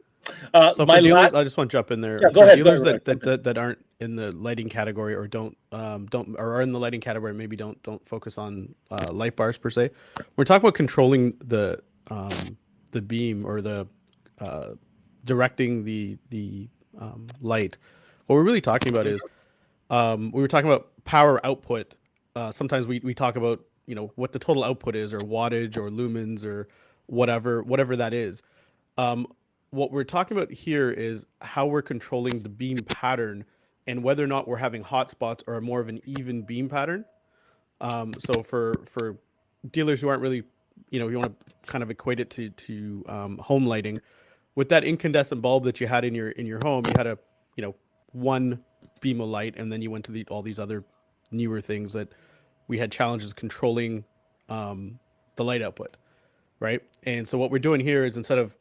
So for dealers, I just want to jump in there. Yeah, go ahead. Dealers that aren't in the lighting category or don't or are in the lighting category, maybe don't focus on light bars per se. We're talking about controlling the beam or the directing the light. What we're really talking about is we were talking about power output. Sometimes we talk about what the total output is, or wattage, or lumens, or whatever that is. What we're talking about here is how we're controlling the beam pattern and whether or not we're having hot spots or more of an even beam pattern. So for dealers who aren't really, you want to kind of equate it to home lighting, with that incandescent bulb that you had in your home, you had a one beam of light, and then you went to all these other newer things that we had challenges controlling the light output, right? And so what we're doing here is, instead of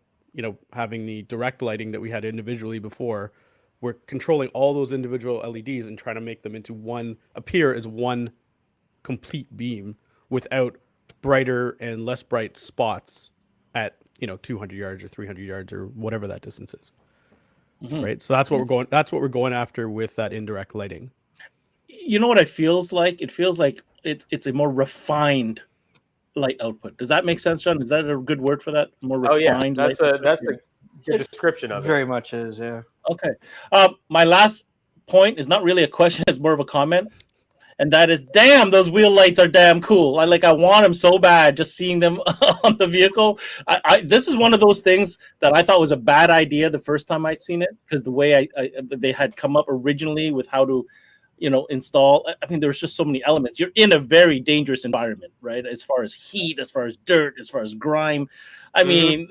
having the direct lighting that we had individually before, we're controlling all those individual LEDs and trying to make them appear as one complete beam without brighter and less bright spots at 200 yards or 300 yards or whatever that distance is. Mm-hmm. Right. So that's what we're going after with that indirect lighting. You know what it feels like? It feels like it's a more refined light output. Does that make sense, Jon? Is that a good word for that? More refined. That's a good description of it. Very much is, yeah. Okay. My last point is not really a question; it's more of a comment, and that is, damn, those wheel lights are damn cool. I want them so bad. Just seeing them on the vehicle. This is one of those things that I thought was a bad idea the first time I seen it, because the way they had come up originally with how to install. I mean, there's just so many elements. You're in a very dangerous environment, right? As far as heat, as far as dirt, as far as grime. I mean,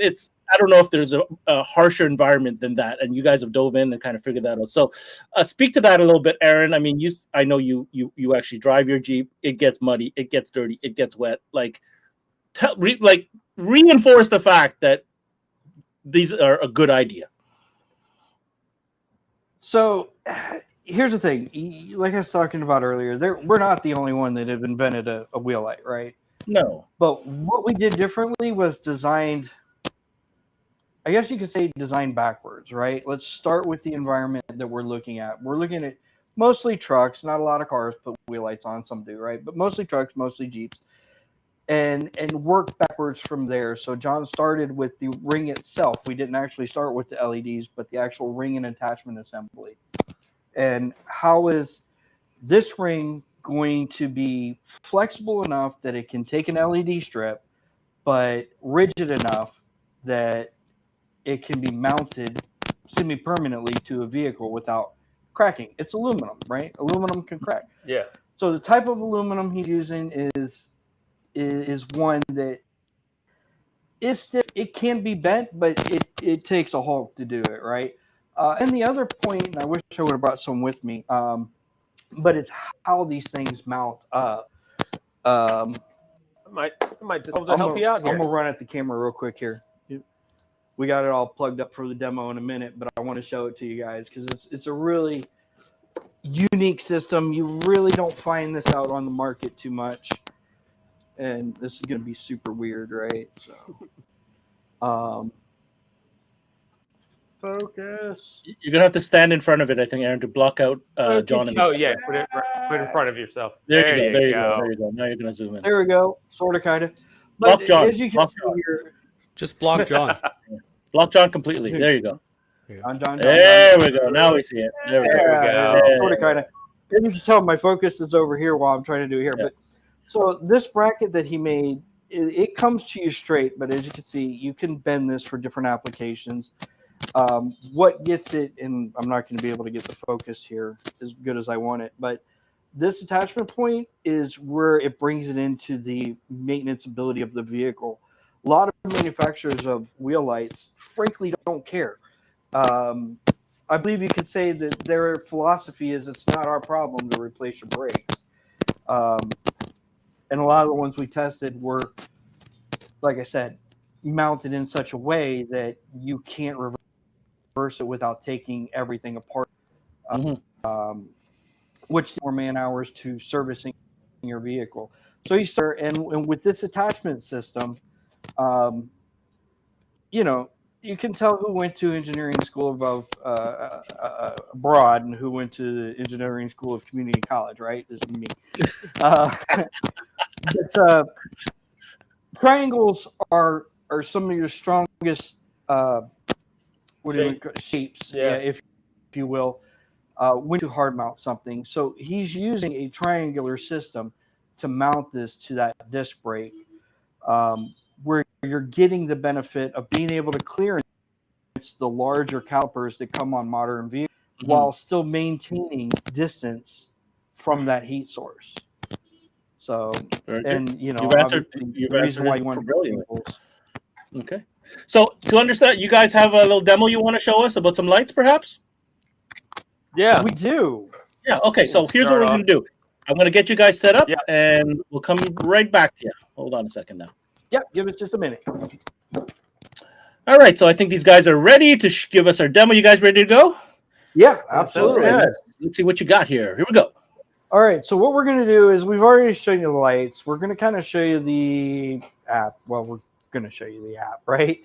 I don't know if there's a harsher environment than that. And you guys have dove in and kind of figured that out. So speak to that a little bit, Aaron. I mean, I know you actually drive your Jeep. It gets muddy. It gets dirty. It gets wet. Reinforce the fact that these are a good idea. So here's the thing. Like I was talking about earlier, we're not the only one that have invented a wheel light, right? No. But what we did differently was designed, I guess you could say design backwards, right? Let's start with the environment that we're looking at. We're looking at mostly trucks, not a lot of cars put wheel lights on, some do, right? But mostly trucks, mostly Jeeps, and work backwards from there. So John started with the ring itself. We didn't actually start with the LEDs, but the actual ring and attachment assembly. And how is this ring going to be flexible enough that it can take an LED strip, but rigid enough that it can be mounted semi-permanently to a vehicle without cracking? It's aluminum, right? Aluminum can crack. Yeah. So the type of aluminum he's using is one that is stiff. It can be bent, but it takes a Hulk to do it, right? And the other point, and I wish I would have brought some with me, but it's how these things mount up. I might just help you out here. I'm gonna run at the camera real quick here. We got it all plugged up for the demo in a minute, but I want to show it to you guys because it's a really unique system. You really don't find this out on the market too much, and this is gonna be super weird, right? So, focus. You're gonna have to stand in front of it, I think, Aaron, to block out John. Oh yeah, put it in front of yourself. There you go. Now you're gonna zoom in. There we go. Sort of, kind of. Block John. As you can see here, Just block John. Block John completely. There you go. John. There we go. Now we see it. There we go. Sort of, kind of. And you can tell my focus is over here while I'm trying to do here. Yeah. But so this bracket that he made, it comes to you straight, but as you can see, you can bend this for different applications. What gets it, and I'm not going to be able to get the focus here as good as I want it, but this attachment point is where it brings it into the maintenance ability of the vehicle. A lot of manufacturers of wheel lights, frankly, don't care. I believe you could say that their philosophy is it's not our problem to replace your brakes. And a lot of the ones we tested were, like I said, mounted in such a way that you can't reverse it without taking everything apart, which takes more man hours to servicing your vehicle. So you start, and with this attachment system, you can tell who went to engineering school abroad and who went to the engineering school of community college, right? This is me. But triangles are some of your strongest shapes, if you will, when you hard mount something. So he's using a triangular system to mount this to that disc brake, where you're getting the benefit of being able to clearance the larger calipers that come on modern vehicles while still maintaining distance from that heat source. So, and you've answered the reason why you want to. Okay. So to understand, you guys have a little demo you want to show us about some lights, perhaps? Yeah, we do. Yeah. Okay. So here's what we're going to do. I'm going to get you guys set up, and we'll come right back to you. Hold on a second now. Yep. Give us just a minute. All right. So I think these guys are ready to give us our demo. You guys ready to go? Yeah, absolutely. Right. Let's see what you got here. Here we go. All right. So what we're going to do is we've already shown you the lights. We're going to kind of show you the app. Well, we're going to show you the app, right?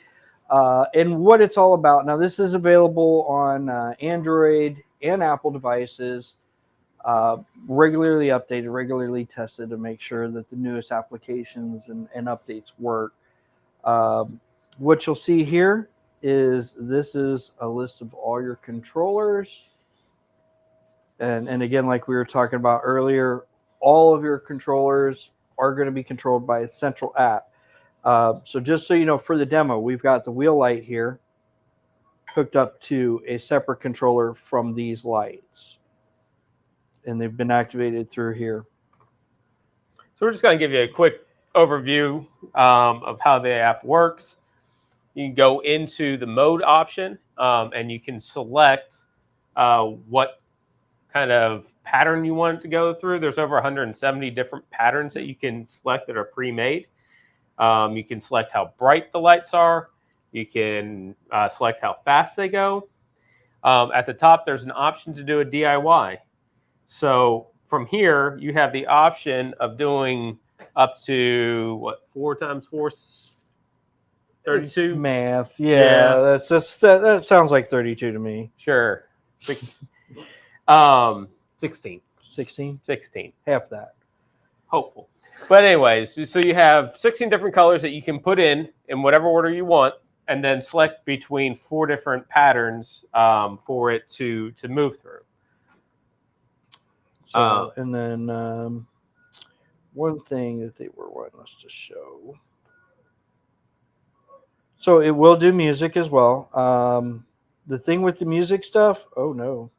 And what it's all about. Now, this is available on Android and Apple devices, regularly updated, regularly tested to make sure that the newest applications and updates work. What you'll see here is this is a list of all your controllers. And again, like we were talking about earlier, all of your controllers are going to be controlled by a central app. So just so you know, for the demo, we've got the wheel light here hooked up to a separate controller from these lights. And they've been activated through here. So we're just going to give you a quick overview of how the app works. You can go into the mode option, and you can select what kind of pattern you want it to go through. There's over 170 different patterns that you can select that are pre-made. You can select how bright the lights are. You can select how fast they go. At the top, there's an option to do a DIY. So from here, you have the option of doing up to what, 4 times 4, 32? It's math. Yeah. That sounds like 32 to me. Sure. 16. 16? 16. Half that. Hopeful. But anyways, so you have 16 different colors that you can put in whatever order you want, and then select between 4 different patterns for it to move through. So, and then one thing that they were wanting us to show. So it will do music as well. The thing with the music stuff, oh no.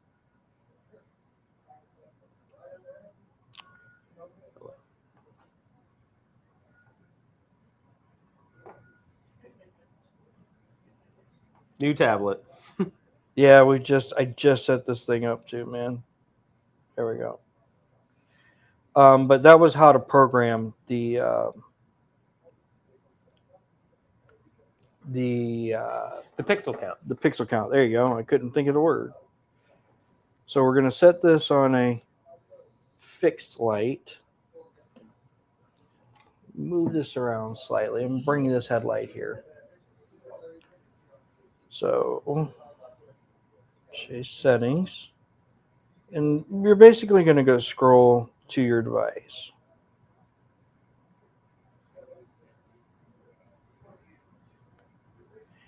New tablet. Yeah, I just set this thing up too, man. There we go. But that was how to program the pixel count. The pixel count. There you go. I couldn't think of the word. So we're going to set this on a fixed light. Move this around slightly. I'm bringing this headlight here. So, change settings. And you're basically going to go scroll to your device.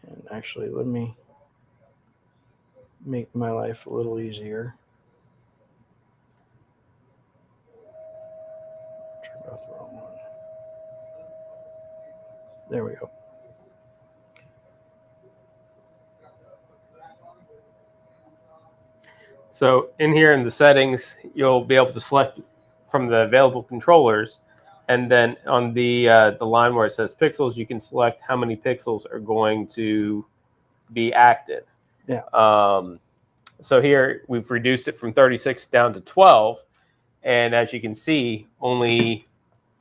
And actually, let me make my life a little easier. Turn off the wrong one. There we go. So in here in the settings, you'll be able to select from the available controllers, and then on the line where it says pixels, you can select how many pixels are going to be active. Yeah. So here we've reduced it from 36 down to 12, and as you can see, only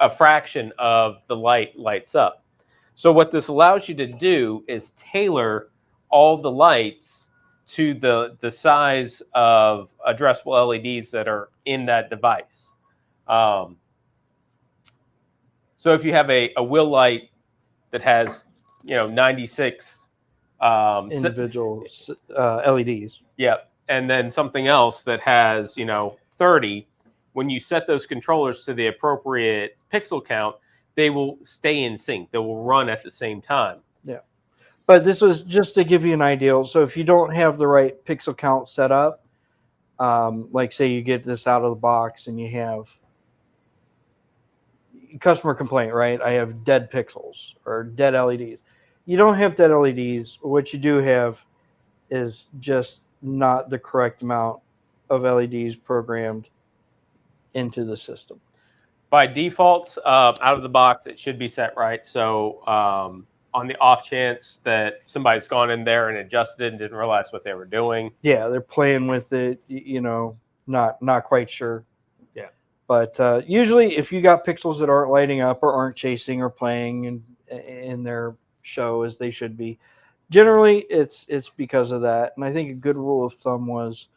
a fraction of the light lights up. So what this allows you to do is tailor all the lights to the size of addressable LEDs that are in that device. So if you have a wheel light that has 96 individual LEDs. Yep. And then something else that has 30, when you set those controllers to the appropriate pixel count, they will stay in sync. They will run at the same time. Yeah. But this was just to give you an idea. So if you don't have the right pixel count set up, like say you get this out of the box and you have customer complaint, right? I have dead pixels or dead LEDs. You don't have dead LEDs. What you do have is just not the correct amount of LEDs programmed into the system. By default, out of the box, it should be set right. So on the off chance that somebody's gone in there and adjusted it and didn't realize what they were doing. Yeah, they're playing with it, not quite sure. Yeah. But usually if you got pixels that aren't lighting up or aren't chasing or playing in their show as they should be, generally it's because of that. And I think a good rule of thumb was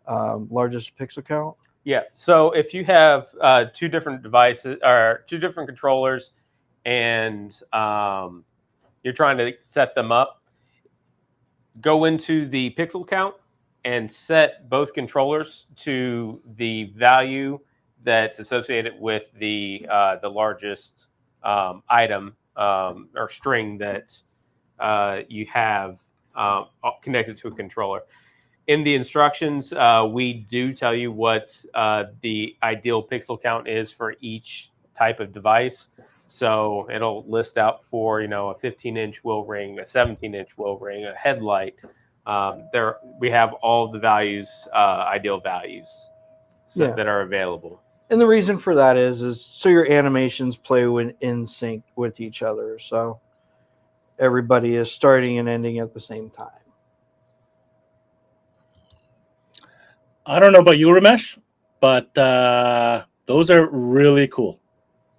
largest pixel count. Yeah. So if you have 2 different devices or 2 different controllers and you're trying to set them up, go into the pixel count and set both controllers to the value that's associated with the largest item or string that you have connected to a controller. In the instructions, we do tell you what the ideal pixel count is for each type of device. So it'll list out for a 15-inch wheel ring, a 17-inch wheel ring, a headlight. There we have all the values, ideal values that are available. And the reason for that is so your animations play in sync with each other. So everybody is starting and ending at the same time. I don't know about you, Ramesh, but those are really cool.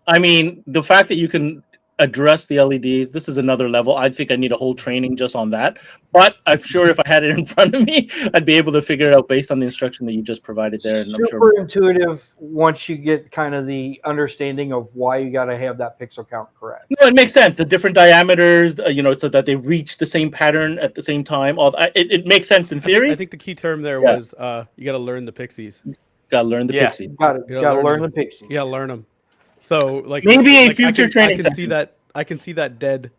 I mean, the fact that you can address the LEDs. This is another level. I think I need a whole training just on that. But I'm sure if I had it in front of me, I'd be able to figure it out based on the instruction that you just provided there. And Super intuitive once you get kind of the understanding of why you got to have that pixel count correct. No, it makes sense. The different diameters, so that they reach the same pattern at the same time. It makes sense in theory. I think the key term there was you got to learn the pixies. Got to learn the pixie. Got to learn the pixie. Yeah, learn them. So maybe a future training. I can see that dead,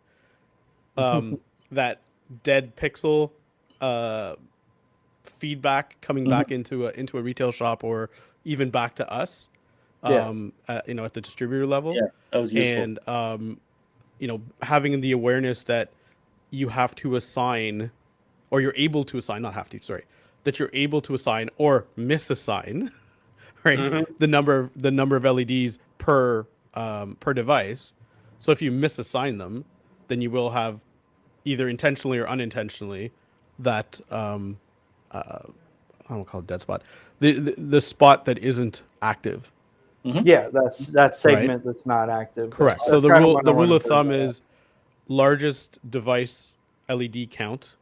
that dead pixel feedback coming back into a retail shop or even back to us. At the distributor level. Yeah, that was useful. And having the awareness that you have to assign, or you're able to assign, not have to, sorry, that you're able to assign or misassign, right? The number of LEDs per device. So if you misassign them, then you will have either intentionally or unintentionally that I don't call it dead spot, the spot that isn't active. Yeah, that segment that's not active. Correct. So the rule of thumb is largest device LED count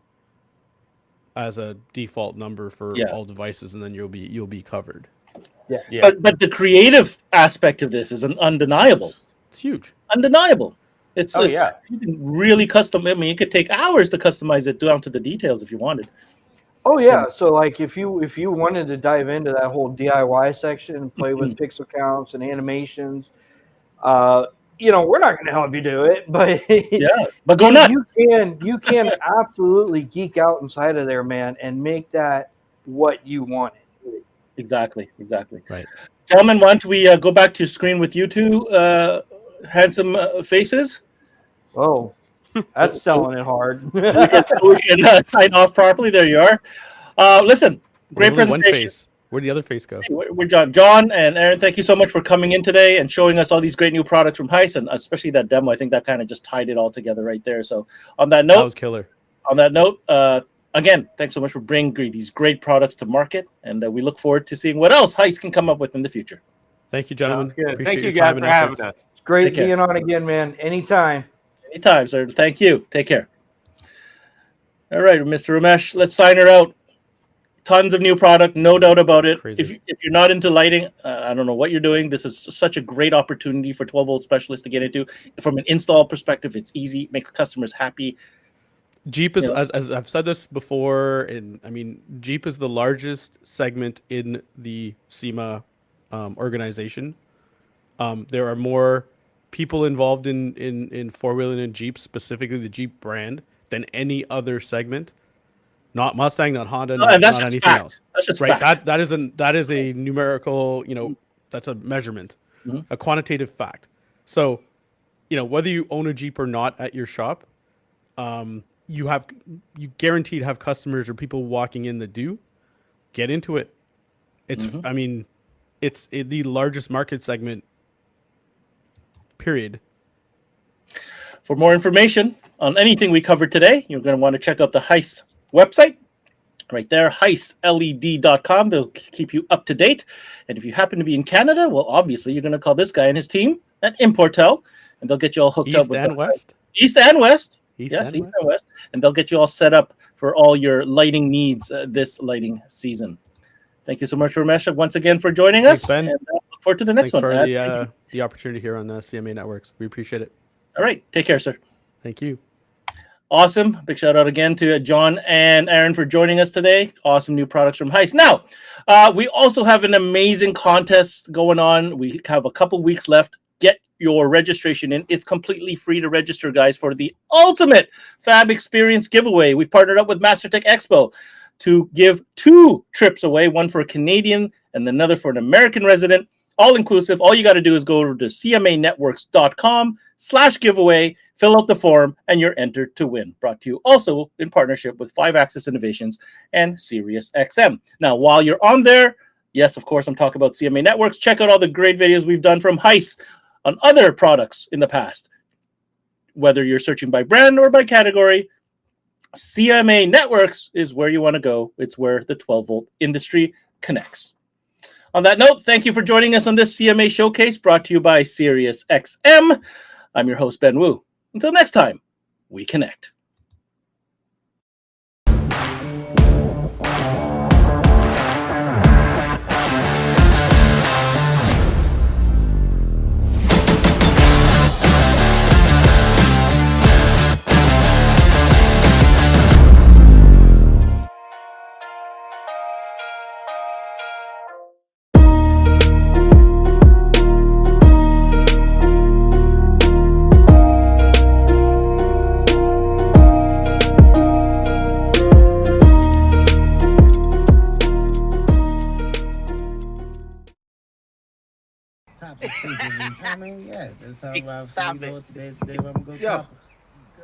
as a default number for all devices, and then you'll be covered. Yeah. But the creative aspect of this is undeniable. It's huge. Undeniable. It's you can really custom. I mean, it could take hours to customize it down to the details if you wanted. Oh yeah, so like if you wanted to dive into that whole DIY section and play with pixel counts and animations, we're not going to help you do it, but but go nuts. You can absolutely geek out inside of there, man, and make that what you wanted. Exactly. Right, gentlemen, why don't we go back to your screen with you two handsome faces? Oh. That's selling it hard. we can sign off properly. There you are. Listen, great presentation. Where'd the other face go? We're John and Aaron, thank you so much for coming in today and showing us all these great new products from Heise, and especially that demo. I think that kind of just tied it all together right there. So on that note, that was killer. On that note, again, thanks so much for bringing these great products to market, and we look forward to seeing what else Heise can come up with in the future. Thank you, gentlemen. Sounds good. Appreciate Thank you your guys time for and having efforts. us. It's great being on again, man. Anytime. Anytime, sir. Thank you. Take care. All right, Mr. Ramesh, let's sign her out. Tons of new product, no doubt about it. Crazy. If you're not into lighting, I don't know what you're doing. This is such a great opportunity for 12-volt specialists to get into. From an install perspective, it's easy, makes customers happy. Jeep is, as I've said this before, and I mean, Jeep is the largest segment in the SEMA organization. There are more people involved in four-wheeling and Jeep, specifically the Jeep brand, than any other segment. Not Mustang, not Honda, not anything else. That's just right. fact. That is a numerical, that's a measurement, a quantitative fact. So, whether you own a Jeep or not at your shop, you guaranteed have customers or people walking in that do. Get into it. It's it's the largest market segment. Period. For more information on anything we covered today, you're going to want to check out the Heise website right there, heiseled.com. They'll keep you up to date. And if you happen to be in Canada, well, obviously you're going to call this guy and his team at Importel, and they'll get you all hooked up with East and West. East and West. And they'll get you all set up for all your lighting needs this lighting season. Thank you so much, Ramesh, once again for joining us. Ben. And look forward to the next one. For the opportunity here on the CMA Networks. We appreciate it. All right. Take care, sir. Thank you. Awesome. Big shout out again to John and Aaron for joining us today. Awesome new products from Heise. Now, we also have an amazing contest going on. We have a couple weeks left. Get your registration in. It's completely free to register, guys, for the ultimate Fab Experience giveaway. We've partnered up with MasterTech Expo to give 2 trips away, one for a Canadian and another for an American resident, all inclusive. All you got to do is go to cmanetworks.com/giveaway, fill out the form, and you're entered to win. Brought to you also in partnership with 5-Axis Innovations and Sirius XM. Now, while you're on there, yes, of course, I'm talking about CMA Networks. Check out all the great videos we've done from Heise on other products in the past. Whether you're searching by brand or by category, CMA Networks is where you want to go. It's where the 12-volt industry connects. On that note, thank you for joining us on this CMA Showcase brought to you by Sirius XM. I'm your host, Ben Wu. Until next time, we connect.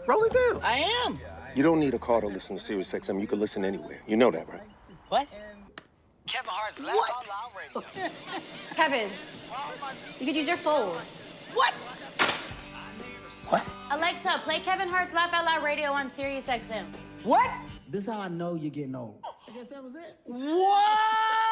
Roll it down. I am. You don't need a car to listen to Sirius XM. You can listen anywhere. You know that, right? What? Kevin Hart's Laugh Out Loud Radio. Kevin, you could use your phone. What? What? Alexa, play Kevin Hart's Laugh Out Loud Radio on Sirius XM. What? This is how I know you're getting old. I guess that was it. What?